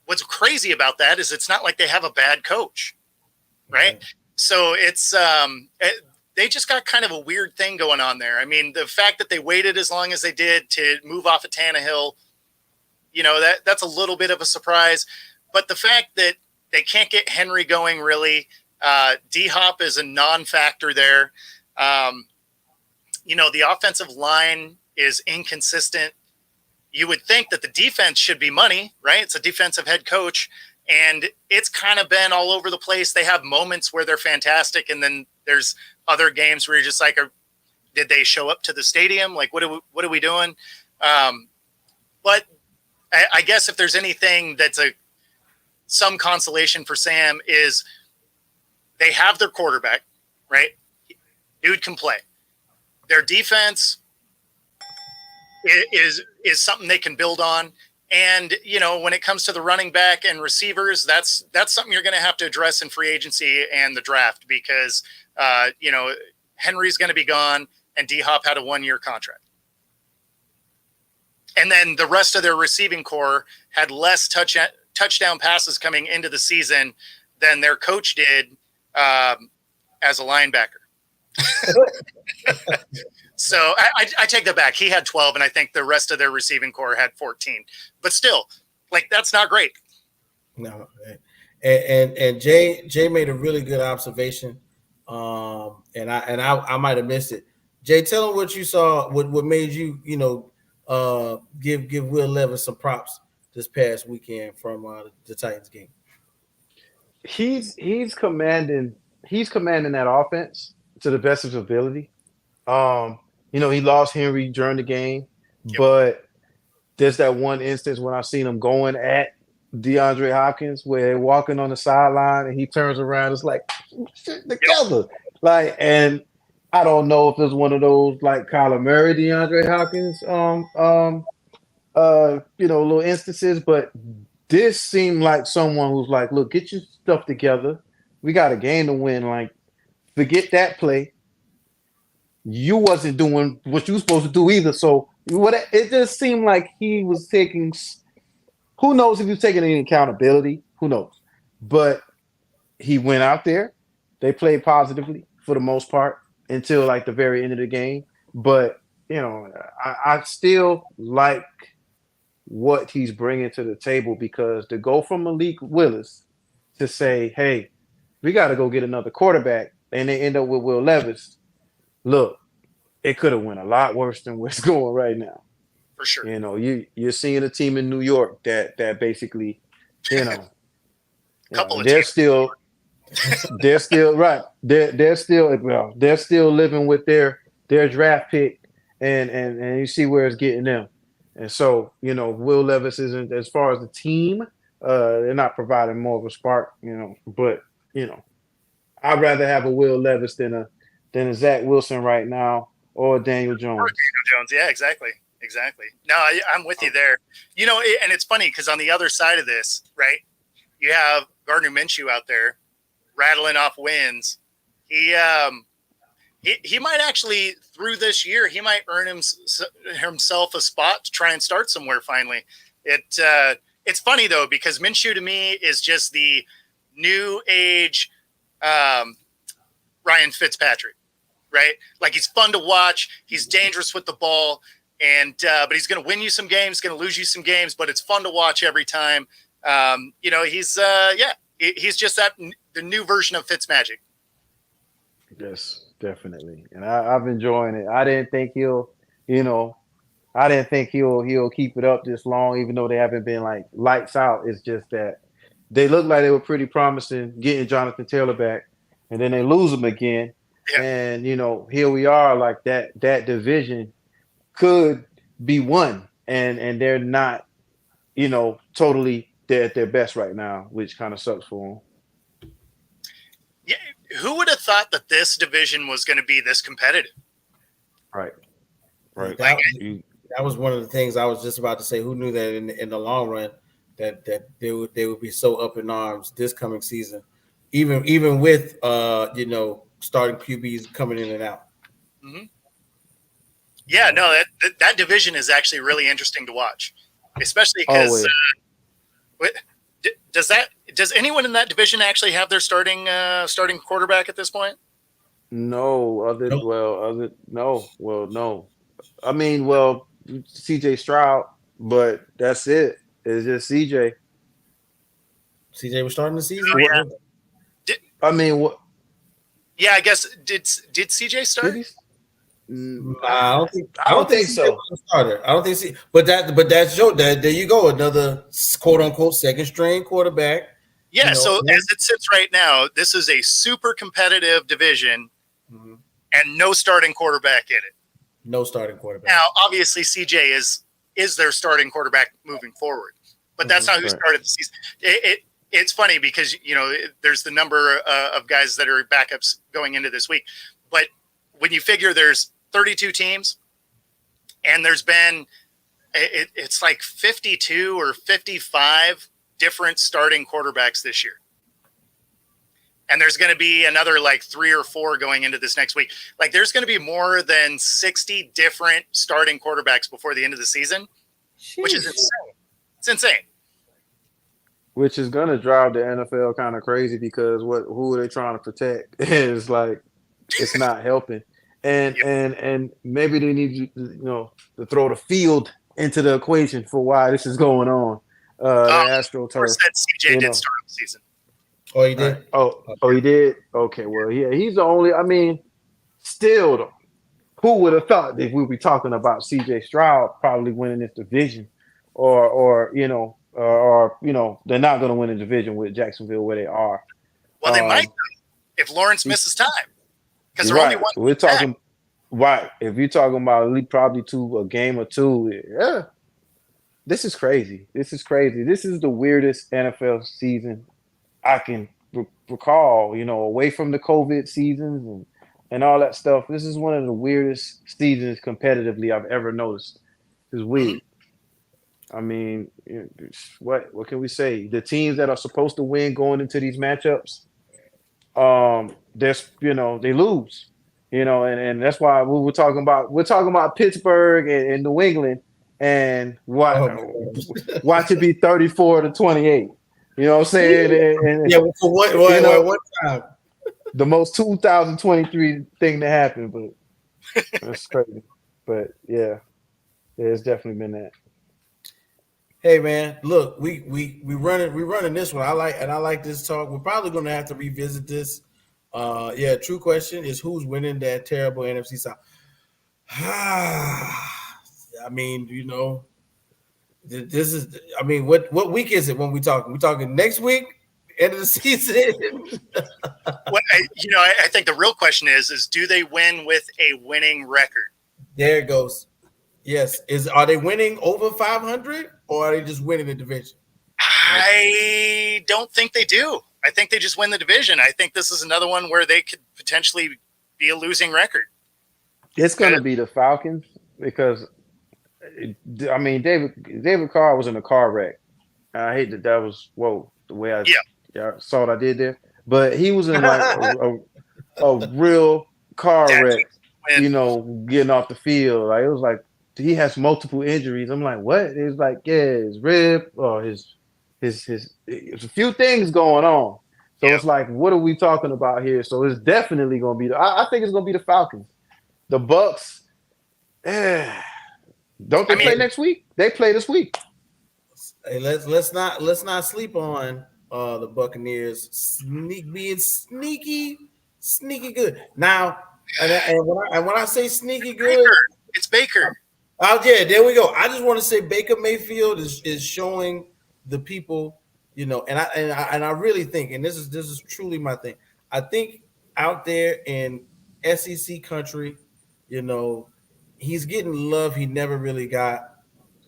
what's crazy about that is it's not like they have a bad coach, right? Okay. So it's they just got kind of a weird thing going on there. I mean, the fact that they waited as long as they did to move off of Tannehill, that's a little bit of a surprise. But the fact that they can't get Henry going really, D-Hop is a non-factor there. The offensive line is inconsistent. You would think that the defense should be money, right? It's a defensive head coach, and it's kind of been all over the place. They have moments where they're fantastic, and then there's other games where you're just like, did they show up to the stadium? Like, what are we doing? But I guess if there's anything that's some consolation for Sam is they have their quarterback, right? Dude can play. Their defense is something they can build on. And, when it comes to the running back and receivers, that's something you're going to have to address in free agency and the draft because, Henry's going to be gone and D-Hop had a 1-year contract. And then the rest of their receiving core had less touchdown passes coming into the season than their coach did as a linebacker. So I take that back. He had 12, and I think the rest of their receiving core had 14. But still, like, that's not great. No, and Jay made a really good observation, and I might have missed it. Jay, tell him what you saw, what made you give Will Levis some props this past weekend from the Titans game. He's commanding that offense to the best of his ability. He lost Henry during the game, but there's that one instance when I seen him going at DeAndre Hopkins where they're walking on the sideline and he turns around. It's like shit together. Like, and I don't know if it's one of those like Kyler Murray, DeAndre Hopkins, little instances, but this seemed like someone who's like, look, get your stuff together. We got a game to win. Like, forget that play. You wasn't doing what you were supposed to do either. So it just seemed like he was taking. Who knows if he was taking any accountability? Who knows? But he went out there. They played positively for the most part until like the very end of the game. But I still like what he's bringing to the table, because to go from Malik Willis to say, hey, we got to go get another quarterback, and they end up with Will Levis. Look, it could have went a lot worse than what's going right now. For sure. You're seeing a team in New York that basically, Couple of they're teams. still right. They're still living with their draft pick, and you see where it's getting them. And so, Will Levis isn't, as far as the team, they're not providing more of a spark, but I'd rather have a Will Levis than a Zach Wilson right now, or Daniel Jones. Or Daniel Jones. Yeah, exactly. No, I'm with you there. And it's funny because on the other side of this, right, you have Gardner Minshew out there rattling off wins. He might actually, through this year, he might earn himself a spot to try and start somewhere finally. It's funny, though, because Minshew to me is just the new age Ryan Fitzpatrick, right? Like, he's fun to watch. He's dangerous with the ball. But he's going to win you some games, going to lose you some games, but it's fun to watch every time. He's just the new version of Fitzmagic. Yes, definitely. And I've enjoying it. I didn't think he'll keep it up this long, even though they haven't been like lights out. It's just that they look like they were pretty promising getting Jonathan Taylor back, and then they lose him again. Yeah. And, here we are, like that division could be won, and they're not, totally at their best right now, which kind of sucks for them. Yeah, who would have thought that this division was going to be this competitive? Right. That was one of the things I was just about to say. Who knew that in the long run that they would be so up in arms this coming season, even with starting QBs coming in and out. Mm-hmm. Yeah, no, that division is actually really interesting to watch, especially because does anyone in that division actually have their starting quarterback at this point? No. No. I mean, CJ Stroud, but that's it. It's just CJ. CJ was starting the season. What? Yeah, I guess did CJ start? I don't think so. Starter. I don't think so. But that's Joe. There you go. Another quote unquote second string quarterback. Yeah. So as it sits right now, this is a super competitive division, and no starting quarterback in it. No starting quarterback. Now, obviously, CJ is their starting quarterback moving forward, but that's not who started the season. It's funny because there's the number of guys that are backups going into this week, but when you figure there's 32 teams, and there's been it's like 52 or 55 different starting quarterbacks this year. And there's going to be another like 3 or 4 going into this next week. Like, there's going to be more than 60 different starting quarterbacks before the end of the season, which is insane. It's insane. Which is going to drive the NFL kind of crazy, because who are they trying to protect? It's like, it's not helping. and maybe they need to throw the field into the equation for why this is going on. The AstroTurf. Said CJ did start the season. Oh, he did. Oh, he did. Okay, well, yeah, he's the only. I mean, still though, who would have thought that we'd be talking about CJ Stroud probably winning this division, or they're not going to win a division with Jacksonville where they are. Well, they might if Lawrence misses time because they're only one. We're talking right. If you're talking about probably a game or two, yeah. This is crazy. This is the weirdest NFL season I can recall. Away from the COVID seasons and all that stuff. This is one of the weirdest seasons competitively I've ever noticed. It's weird. I mean, what can we say? The teams that are supposed to win going into these matchups, they lose. And that's why we're talking about. We're talking about Pittsburgh and New England, and watch it be 34-28. You know what I'm saying? And for one time. The most 2023 thing to happen, but that's crazy. But yeah, it's definitely been that. Hey man, look, we running this one. I like this talk. We're probably gonna have to revisit this. True question is who's winning that terrible NFC South. I mean, this is. I mean, what week is it when we talking? We talking next week, end of the season. I think the real question is do they win with a winning record? There it goes. Yes. Are they winning over 500 or are they just winning the division? I don't think they do. I think they just win the division. I think this is another one where they could potentially be a losing record. It's going to be the Falcons because, I mean, David Carr was in a car wreck. I hate that was, the way I saw what I did there. But he was in like a real car wreck, getting off the field. Like, it was like, he has multiple injuries. I'm like, what? It was like, his rib or his there's a few things going on. So it's like, what are we talking about here? So it's definitely going to be I think it's going to be the Falcons. The Bucks, don't they play next week? They play this week. Hey, let's not sleep on the Buccaneers being sneaky good. Now, and when I say sneaky good, it's Baker. Oh yeah, there we go. I just want to say Baker Mayfield is showing the people, and I really think, and this is truly my thing. I think out there in SEC country, he's getting love he never really got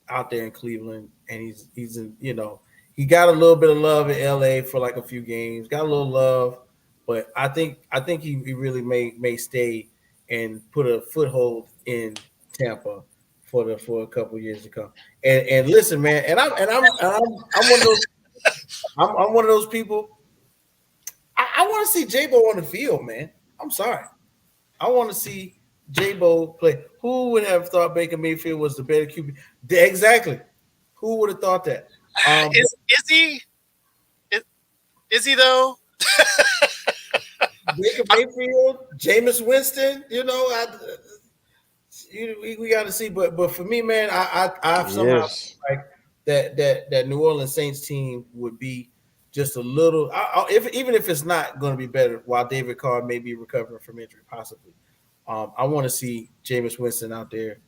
out there in Cleveland, and he's in, he got a little bit of love in LA for like a few games, got a little love, but I think he really may stay and put a foothold in Tampa for a couple of years to come. And listen, man, and I'm one of those. I'm one of those people. I want to see J-Bo on the field, man. I'm sorry. I want to see J-Bo play. Who would have thought Baker Mayfield was the better QB? Exactly. Who would have thought that? Is he? Is he though? Baker Mayfield, Jameis Winston. We got to see, but for me, man, I somehow like that New Orleans Saints team would be just a little. Even if it's not going to be better, while David Carr may be recovering from injury, possibly. I want to see Jameis Winston out there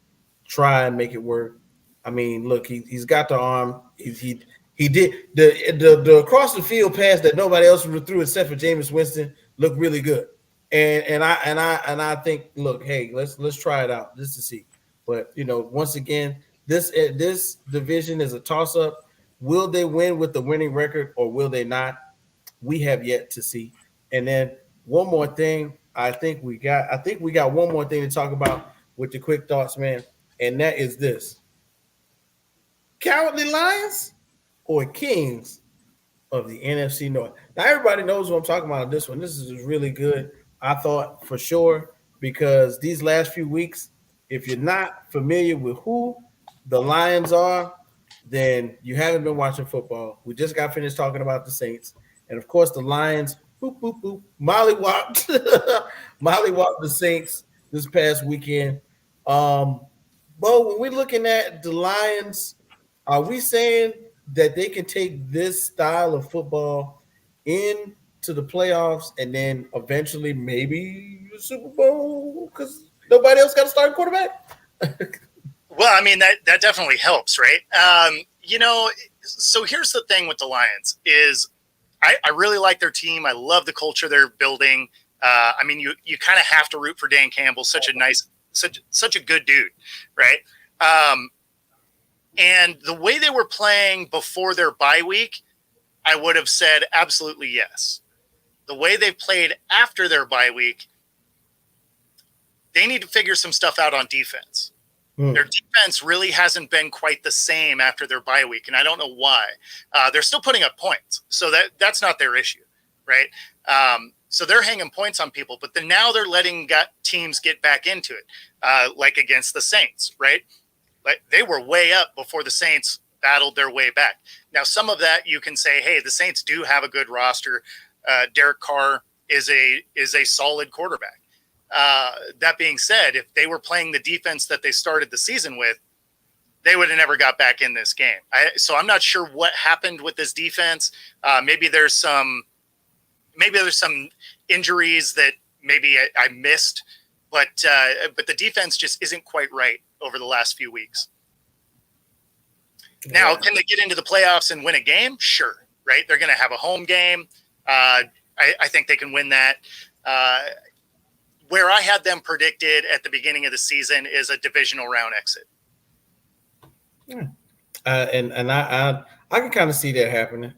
try and make it work. I mean, look, he's got the arm. He did the across the field pass that nobody else threw except for Jameis Winston looked really good. And I think, look, hey, let's try it out just to see. But once again, this division is a toss up. Will they win with the winning record or will they not? We have yet to see. And then one more thing, I think we got one more thing to talk about with the quick thoughts, man, and that is this: Cowardly Lions or Kings of the NFC North. Now everybody knows what I'm talking about on this one. This is really good. I thought for sure, because these last few weeks, if you're not familiar with who the Lions are, then you haven't been watching football. We just got finished talking about the Saints. And of course, the Lions, boop, boop, boop, mollywopped the Saints this past weekend. But when we're looking at the Lions, are we saying that they can take this style of football into the playoffs and then eventually maybe the Super Bowl because nobody else got to start quarterback? Well, I mean, that definitely helps, right? So here's the thing with the Lions is I really like their team. I love the culture they're building. I mean, you kind of have to root for Dan Campbell, such a good dude, right? And the way they were playing before their bye week, I would have said absolutely yes. The way they played after their bye week, they need to figure some stuff out on defense. Their defense really hasn't been quite the same after their bye week, and I don't know why. They're still putting up points, so that's not their issue, right? So they're hanging points on people, but then now they're letting teams get back into it, like against the Saints, right? Like they were way up before the Saints battled their way back. Now, some of that you can say, hey, the Saints do have a good roster. Derek Carr is a solid quarterback. That being said, if they were playing the defense that they started the season with, they would have never got back in this game. So I'm not sure what happened with this defense. Maybe there's some injuries that maybe I missed, but the defense just isn't quite right over the last few weeks. Yeah. Now, can they get into the playoffs and win a game? Sure, right? They're going to have a home game. I think they can win that. Where I had them predicted at the beginning of the season is a divisional round exit. Yeah. And I can kind of see that happening.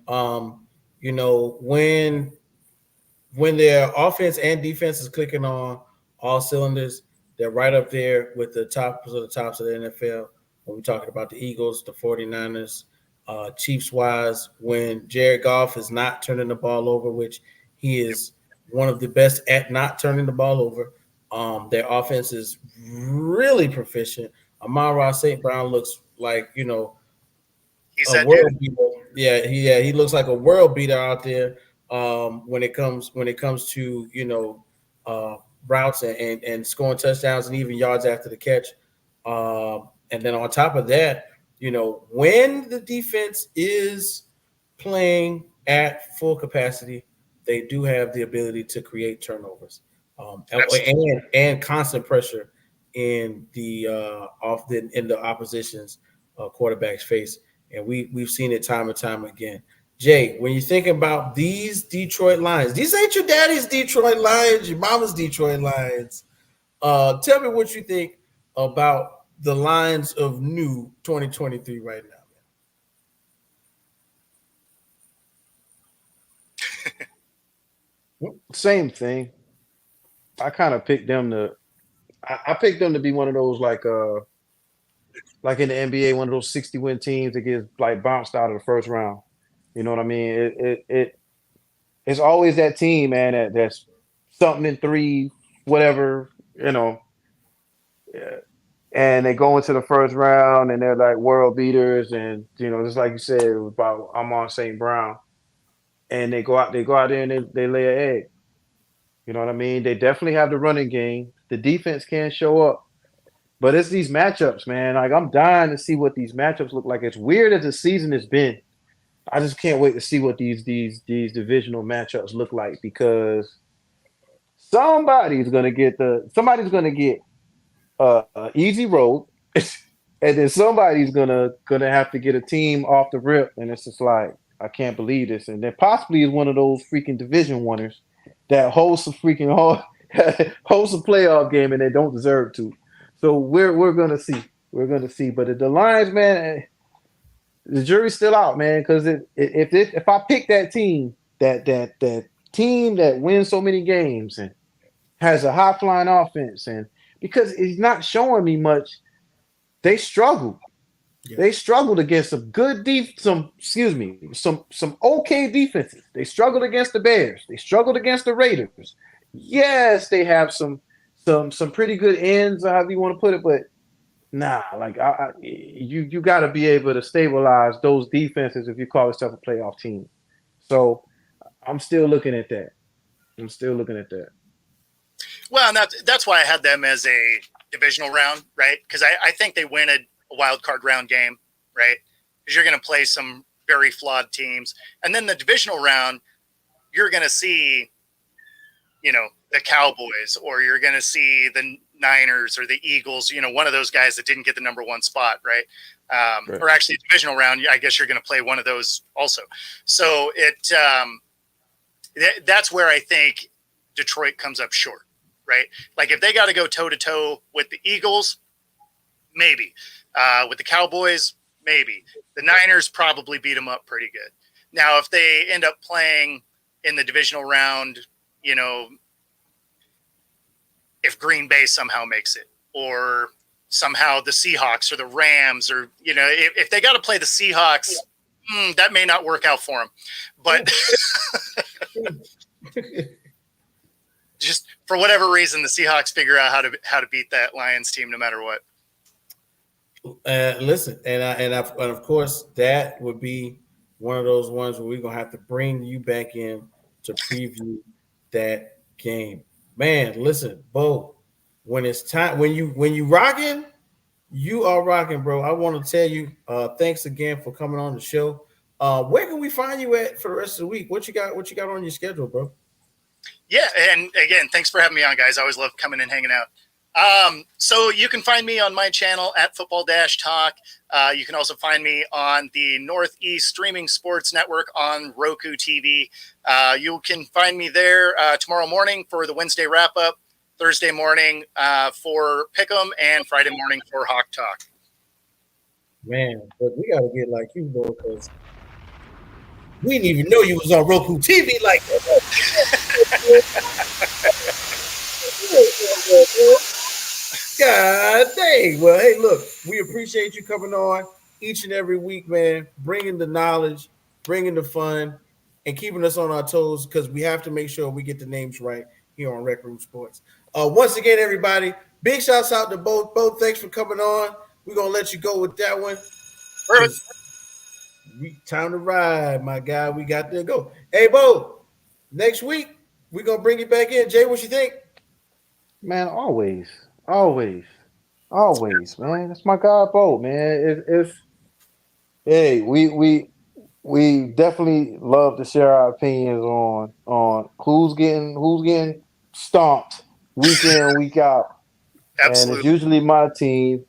When their offense and defense is clicking on all cylinders, they're right up there with the tops of the NFL. When we're talking about the Eagles, the 49ers, Chiefs-wise, when Jared Goff is not turning the ball over, which he is one of the best at not turning the ball over. Their offense is really proficient. Amon-Ra St. Brown looks like, he's a world beater. Yeah, he looks like a world beater out there when it comes to, routes and scoring touchdowns and even yards after the catch. And then on top of that, when the defense is playing at full capacity, they do have the ability to create turnovers and constant pressure in the opposition's quarterback's face, and we've seen it time and time again. Jay, when you think about these Detroit Lions, these ain't your daddy's Detroit Lions, your mama's Detroit Lions. Tell me what you think about the Lions of new 2023 right now. Same thing. I kind of picked them to. I picked them to be one of those like in the NBA, one of those 60-win teams that gets like bounced out of the first round. You know what I mean? It's always that team, man. That's something in 3, whatever. Yeah. And they go into the first round and they're like world beaters, and just like you said about Amon St. Brown, and they go out there and they lay an egg. You know what I mean? They definitely have the running game. The defense can show up, but it's these matchups, man. Like I'm dying to see what these matchups look like. It's weird as the season has been. I just can't wait to see what these divisional matchups look like, because somebody's gonna get an easy road, and then somebody's gonna have to get a team off the rip, and it's just like, I can't believe this. And then possibly is one of those freaking division winners that hosts a playoff game and they don't deserve to. So we're gonna see. We're gonna see. But the Lions, man, the jury's still out, man. Because if I pick that team, that team that wins so many games and has a high flying offense, and because he's not showing me much, they struggled. Yeah. They struggled against some okay defenses. They struggled against the Bears. They struggled against the Raiders. Yes, they have some pretty good ends, however you want to put it, but nah, like you got to be able to stabilize those defenses if you call yourself a playoff team. So I'm still looking at that. Well, and that's why I had them as a divisional round, right? Because I think they win a wild card round game, right? Because you're going to play some very flawed teams. And then the divisional round, you're going to see, the Cowboys, or you're going to see the Niners or the Eagles, one of those guys that didn't get the number one spot, right? Right. Or actually divisional round, I guess you're going to play one of those also. So that's where I think Detroit comes up short, right? Like if they got to go toe to toe with the Eagles, maybe. With the Cowboys, maybe. The Niners probably beat them up pretty good. Now, if they end up playing in the divisional round, if Green Bay somehow makes it, or somehow the Seahawks or the Rams, or, if they got to play the Seahawks, that may not work out for them. But just for whatever reason, the Seahawks figure out how to beat that Lions team no matter what. Listen, and of course, that would be one of those ones where we're gonna have to bring you back in to preview that game. Man, listen, Bo, when it's time, when you rocking, you are rocking, bro. I want to tell you, thanks again for coming on the show. Where can we find you at for the rest of the week? What you got on your schedule, bro? Yeah, and again, thanks for having me on, guys. I always love coming and hanging out. So you can find me on my channel at Football-Talk. You can also find me on the Northeast Streaming Sports Network on Roku TV. You can find me there tomorrow morning for the Wednesday wrap-up, Thursday morning for Pick'em, and Friday morning for Hawk Talk. Man, but we got to get like you, bro, because we didn't even know you was on Roku TV like that. God dang. Well, hey, look, we appreciate you coming on each and every week, man, bringing the knowledge, bringing the fun, and keeping us on our toes, because we have to make sure we get the names right here on Rec Room Sports. Once again, everybody, big shouts out to both. Both, thanks for coming on. We're going to let you go with that one. Time to ride, my guy. We got to go. Hey, Bo, next week, we're going to bring you back in. Jay, what you think? Man, always, man. That's my guy, Bo, man. Hey, we definitely love to share our opinions on who's getting stomped week in, week out. Absolutely. And it's usually my team,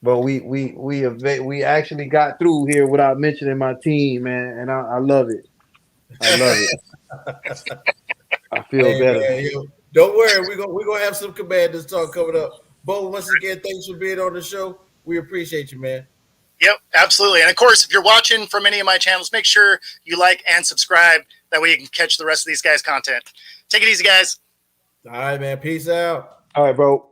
But we actually got through here without mentioning my team, man, and I love it. I love it. I feel better. Man, don't worry, we're gonna have some Commanders talk coming up. Bo, once again, thanks for being on the show. We appreciate you, man. Yep, absolutely. And of course, if you're watching from any of my channels, make sure you like and subscribe. That way you can catch the rest of these guys' content. Take it easy, guys. All right, man. Peace out. All right, bro.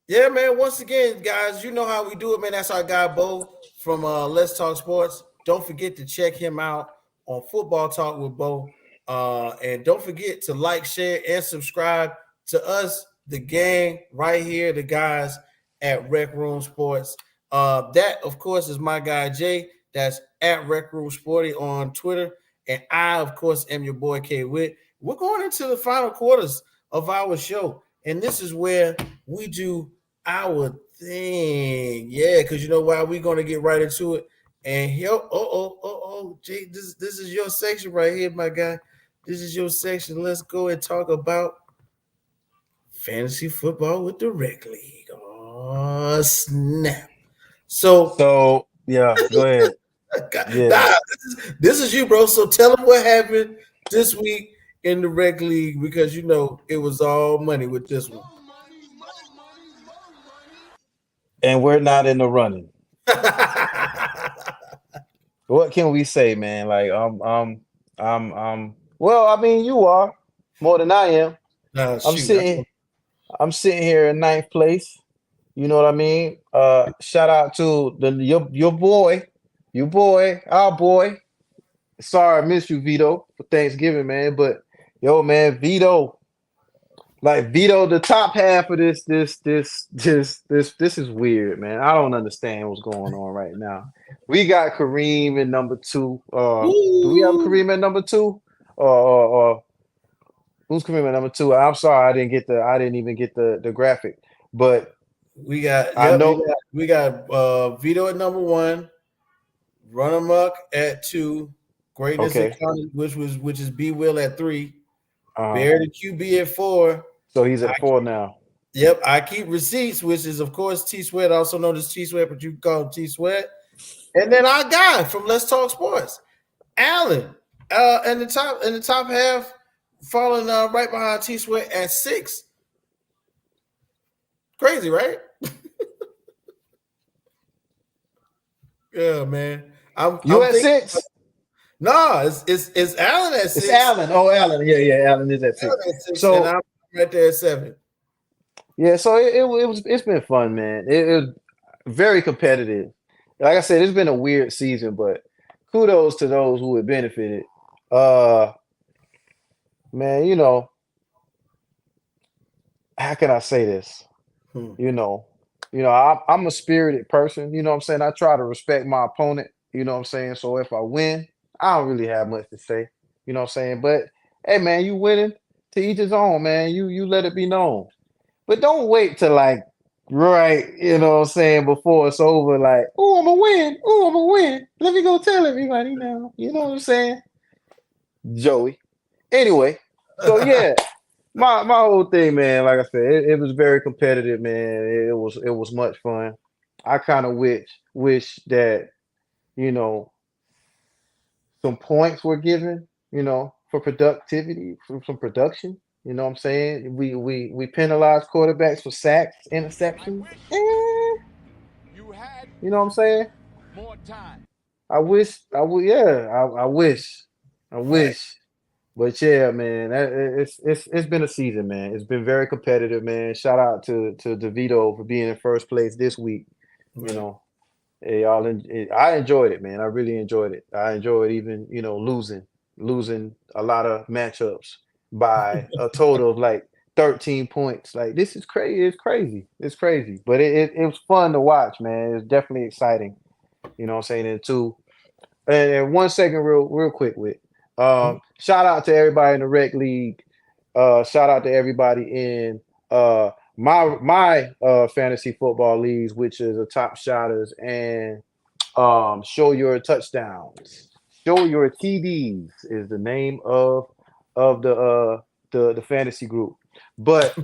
Yeah, man. Once again, guys, you know how we do it, man. That's our guy, Bo, from Let's Talk Sports. Don't forget to check him out on Football Talk with Bo. And don't forget to like, share, and subscribe to us, the gang, right here, the guys at Rec Room Sports. That, of course, is my guy, Jay. That's at Rec Room Sporty on Twitter. And I, of course, am your boy, K Witt. We're going into the final quarters of our show. And this is where we do our thing. Yeah, because you know why? We're going to get right into it. And here, Jay, this is your section right here, my guy. This is your section. Let's go and talk about fantasy football with the Rec League. Oh, snap. So yeah, go ahead. Yeah. This is you, bro. So tell them what happened this week in the Rec League, because you know it was all money with this one. And we're not in the running. What can we say, man? Like, well, I mean, you are more than I am. I'm sitting here in ninth place. You know what I mean? Shout out to your boy, our boy. Sorry, I missed you, Vito, for Thanksgiving, man. But yo, man, Vito, the top half of this is weird, man. I don't understand what's going on right now. We got Kareem in number 2. Do we have Kareem at number 2? Or Who's commitment number 2? I'm sorry, I didn't even get the graphic, but We got. I know we got Vito at number 1, Run Amok at 2, Greatness Okay. at College, which is B Will at 3, uh, Bear the QB at 4. so he's at 4 now. Yep, I Keep Receipts, which is of course T Sweat, also known as T Sweat, but you can call him T Sweat. And then our guy from Let's Talk Sports, Allen, in the top half, falling right behind T Sweat at 6. Crazy, right? Yeah, man. You I'm at thinking- 6? No, it's Allen at 6. It's Allen. Oh, Allen. Yeah, Allen is at 6. Allen at 6, So- and I'm right there at 7. Yeah, so it's been fun, man. It was very competitive. Like I said, it's been a weird season, but kudos to those who have benefited. Man, how can I say this? I'm a spirited person, you know what I'm saying? I try to respect my opponent, you know what I'm saying? So if I win, I don't really have much to say, you know what I'm saying? But hey man, you winning, to each his own, man. You let it be known. But don't wait till right, you know what I'm saying, before it's over, like, oh, I'm gonna win. Let me go tell everybody now. You know what I'm saying? Joey. Anyway, so yeah. My whole thing, man, like I said, it was very competitive, man. It was much fun. I kind of wish that, some points were given, for productivity, for some production. You know what I'm saying? We penalize quarterbacks for sacks, interceptions. You had You know what I'm saying? more time. I wish. But yeah, man, it's been a season, man. It's been very competitive, man. Shout out to DeVito for being in first place this week. Right. You know, hey, I enjoyed it, man. I really enjoyed it. I enjoyed even losing a lot of matchups by a total of like 13 points. Like this is crazy. It's crazy. But it was fun to watch, man. It's definitely exciting. You know what I'm saying? And 1 second, real quick with. Shout out to everybody in the rec league. Shout out to everybody in my fantasy football leagues, which is a Top Shotters and Show Your Touchdowns. Show Your TDs is the name of the fantasy group. But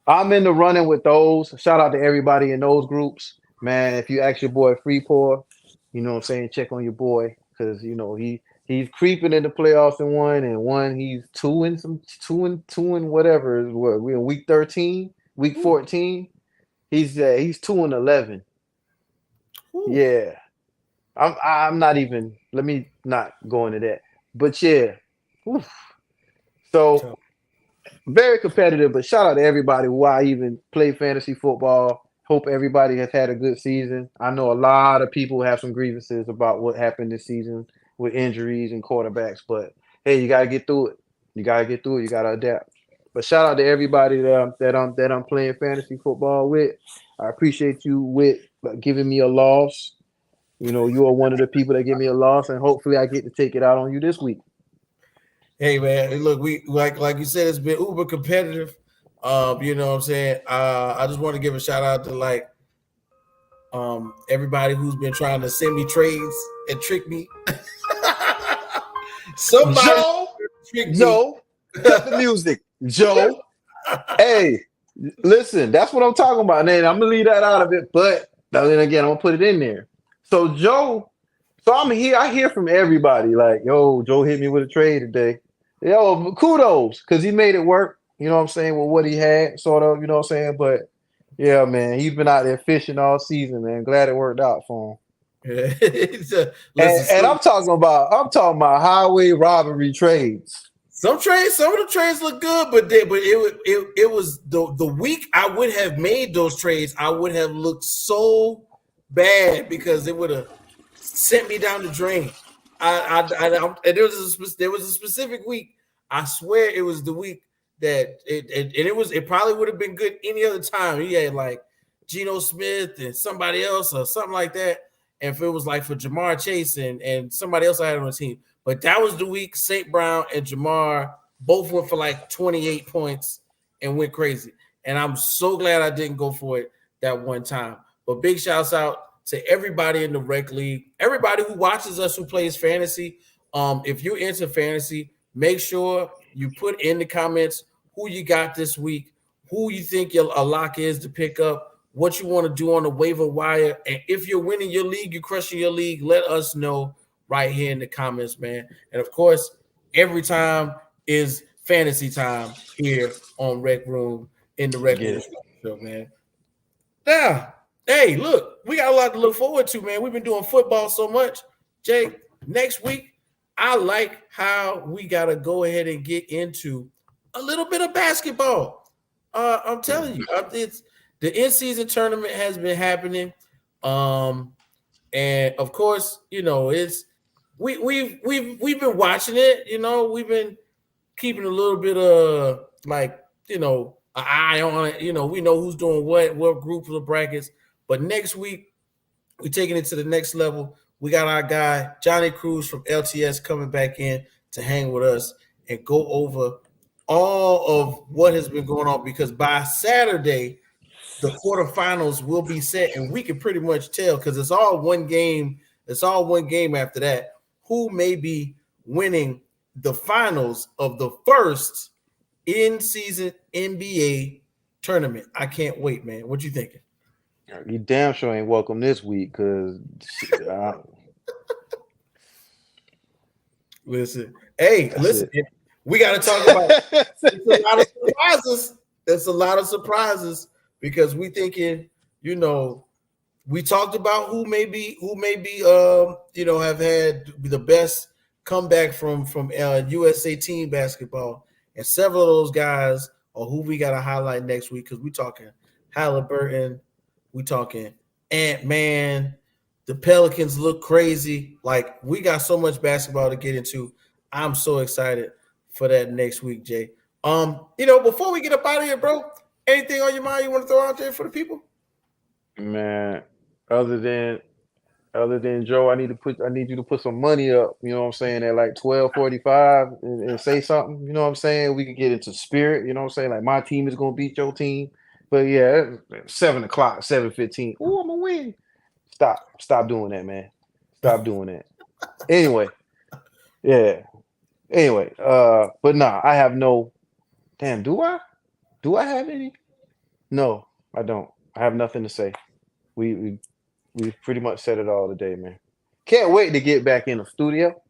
I'm in the running with those. Shout out to everybody in those groups. Man, if you ask your boy Freepour, you know what I'm saying, check on your boy, because he's creeping in the playoffs in one he's two and whatever. We're in week 13, week 14. He's 2-11. Yeah. I'm not even, let me not go into that. But yeah. Oof. So very competitive, but shout out to everybody who I even play fantasy football. Hope everybody has had a good season. I know a lot of people have some grievances about what happened this season with injuries and quarterbacks, but hey, you gotta get through it. You gotta adapt. But shout out to everybody that I'm playing fantasy football with. I appreciate you with giving me a loss. You are one of the people that give me a loss, and hopefully I get to take it out on you this week. Hey man, look, we like you said, it's been uber competitive. You know what I'm saying? I just want to give a shout out to everybody who's been trying to send me trades and trick me. Somebody Joe, cut the music. Joe, hey, listen, that's what I'm talking about. Man, I'm gonna leave that out of it, but then again, I'm gonna put it in there. So Joe, I'm here. I hear from everybody like, yo, Joe hit me with a trade today. Yo, kudos, because he made it work. You know what I'm saying, with what he had, sort of. You know what I'm saying, but yeah, man, he's been out there fishing all season, man. Glad it worked out for him. And I'm talking about highway robbery trades. Some of the trades look good, but it was the week I would have made those trades, I would have looked so bad because it would have sent me down the drain. And there was a specific week. I swear it was the week that it probably would have been good any other time. He had like Geno Smith and somebody else or something like that. And if it was like for Jamar Chase and somebody else I had on the team, but that was the week St. Brown and Jamar both went for like 28 points and went crazy. And I'm so glad I didn't go for it that one time. But big shouts out to everybody in the rec league, everybody who watches us who plays fantasy. If you're into fantasy, make sure you put in the comments who you got this week, who you think a lock is to pick up, what you want to do on the waiver wire. And if you're winning your league, you're crushing your league, let us know right here in the comments, man. And of course, every time is fantasy time here on Rec Room in the Rec Room show, man. Now, hey, look, we got a lot to look forward to, man. We've been doing football so much. Jay, next week, I like how we got to go ahead and get into a little bit of basketball. I'm telling you, it's the in-season tournament has been happening. And of course, you know, it's we've been watching it, you know, we've been keeping a little bit of like, you know, an eye on it. You know, we know who's doing what groups of brackets. But next week, we're taking it to the next level. We got our guy, Johnny Cruz from LTS, coming back in to hang with us and go over all of what has been going on, because by Saturday, the quarterfinals will be set, and we can pretty much tell, because it's all one game. It's all one game after that, who may be winning the finals of the first in-season NBA tournament. I can't wait, man. What you thinking? You damn sure ain't welcome this week, because listen, we got to talk about it's a lot of surprises. There's a lot of surprises because we thinking, you know, we talked about who may be, you know, have had the best comeback from USA team basketball, and several of those guys are who we got to highlight next week, because we talking Halliburton, we talking Ant-Man, the Pelicans look crazy. Like, we got so much basketball to get into. I'm so excited for that next week, Jay. You know, before we get up out of here, bro, anything on your mind you want to throw out there for the people? man, other than Joe, I need you to put some money up, you know what I'm saying, at like 12:45 and say something, you know what I'm saying? We can get into spirit, you know what I'm saying? Like, my team is gonna beat your team. But yeah, 7 o'clock, 7:15. Oh, I'm gonna win. Stop doing that, man. Stop doing that. Anyway, yeah. Anyway, but nah, I have no. Damn, do I? Do I have any? No, I don't. I have nothing to say. We pretty much said it all today, man. Can't wait to get back in the studio.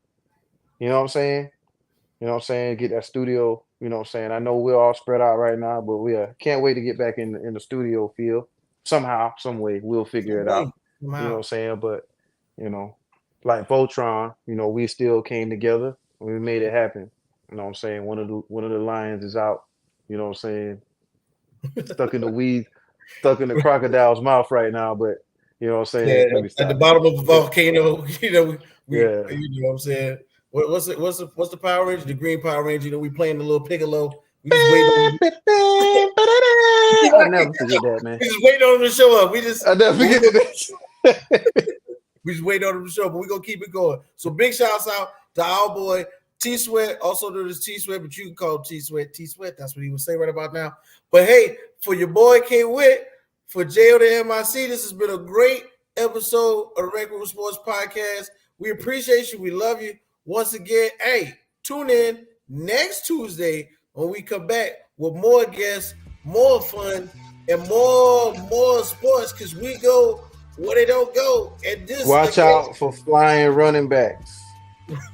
You know what I'm saying? You know what I'm saying? Get that studio. You know what I'm saying? I know we're all spread out right now, but we can't wait to get back in the studio field. Somehow, some way, we'll figure it out. You know what I'm saying? But, you know, like Voltron, you know, we still came together and we made it happen. You know what I'm saying? One of the lions is out. You know what I'm saying? Stuck in the weed, stuck in the crocodile's mouth right now. But you know what I'm saying? Yeah, at the bottom of the volcano, you know, yeah. You know what I'm saying? What's the Power Ranger? The Green Power Ranger. You know, we playing the little Piccolo. We just waiting. I never forget that, man. We just waiting on him to show up. I never forget that. We just waiting on him to show up, but we're gonna keep it going. So big shouts out to our boy T Sweat, also known as T Sweat, but you can call him T Sweat. T Sweat, that's what he would say right about now. But hey, for your boy K Witt, for JO to MIC, this has been a great episode of the Rec Room Sports Podcast. We appreciate you. We love you. Once again, hey, tune in next Tuesday when we come back with more guests, more fun, and more sports, because we go where they don't go. And this Watch out for flying running backs.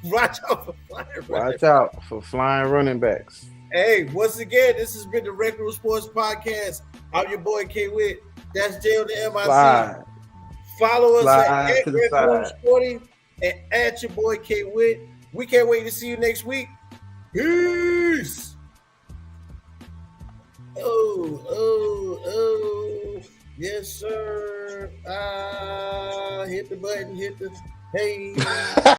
Watch out for flying running backs. Watch out for flying running backs. Hey, once again, this has been the Rec Room Sports Podcast. I'm your boy K Witt. That's JO to MIC. Fly. Follow us Fly at to the Rec Room side. Sporting and at your boy K Witt. We can't wait to see you next week. Peace. Oh. Yes, sir. Hit the button. Hey.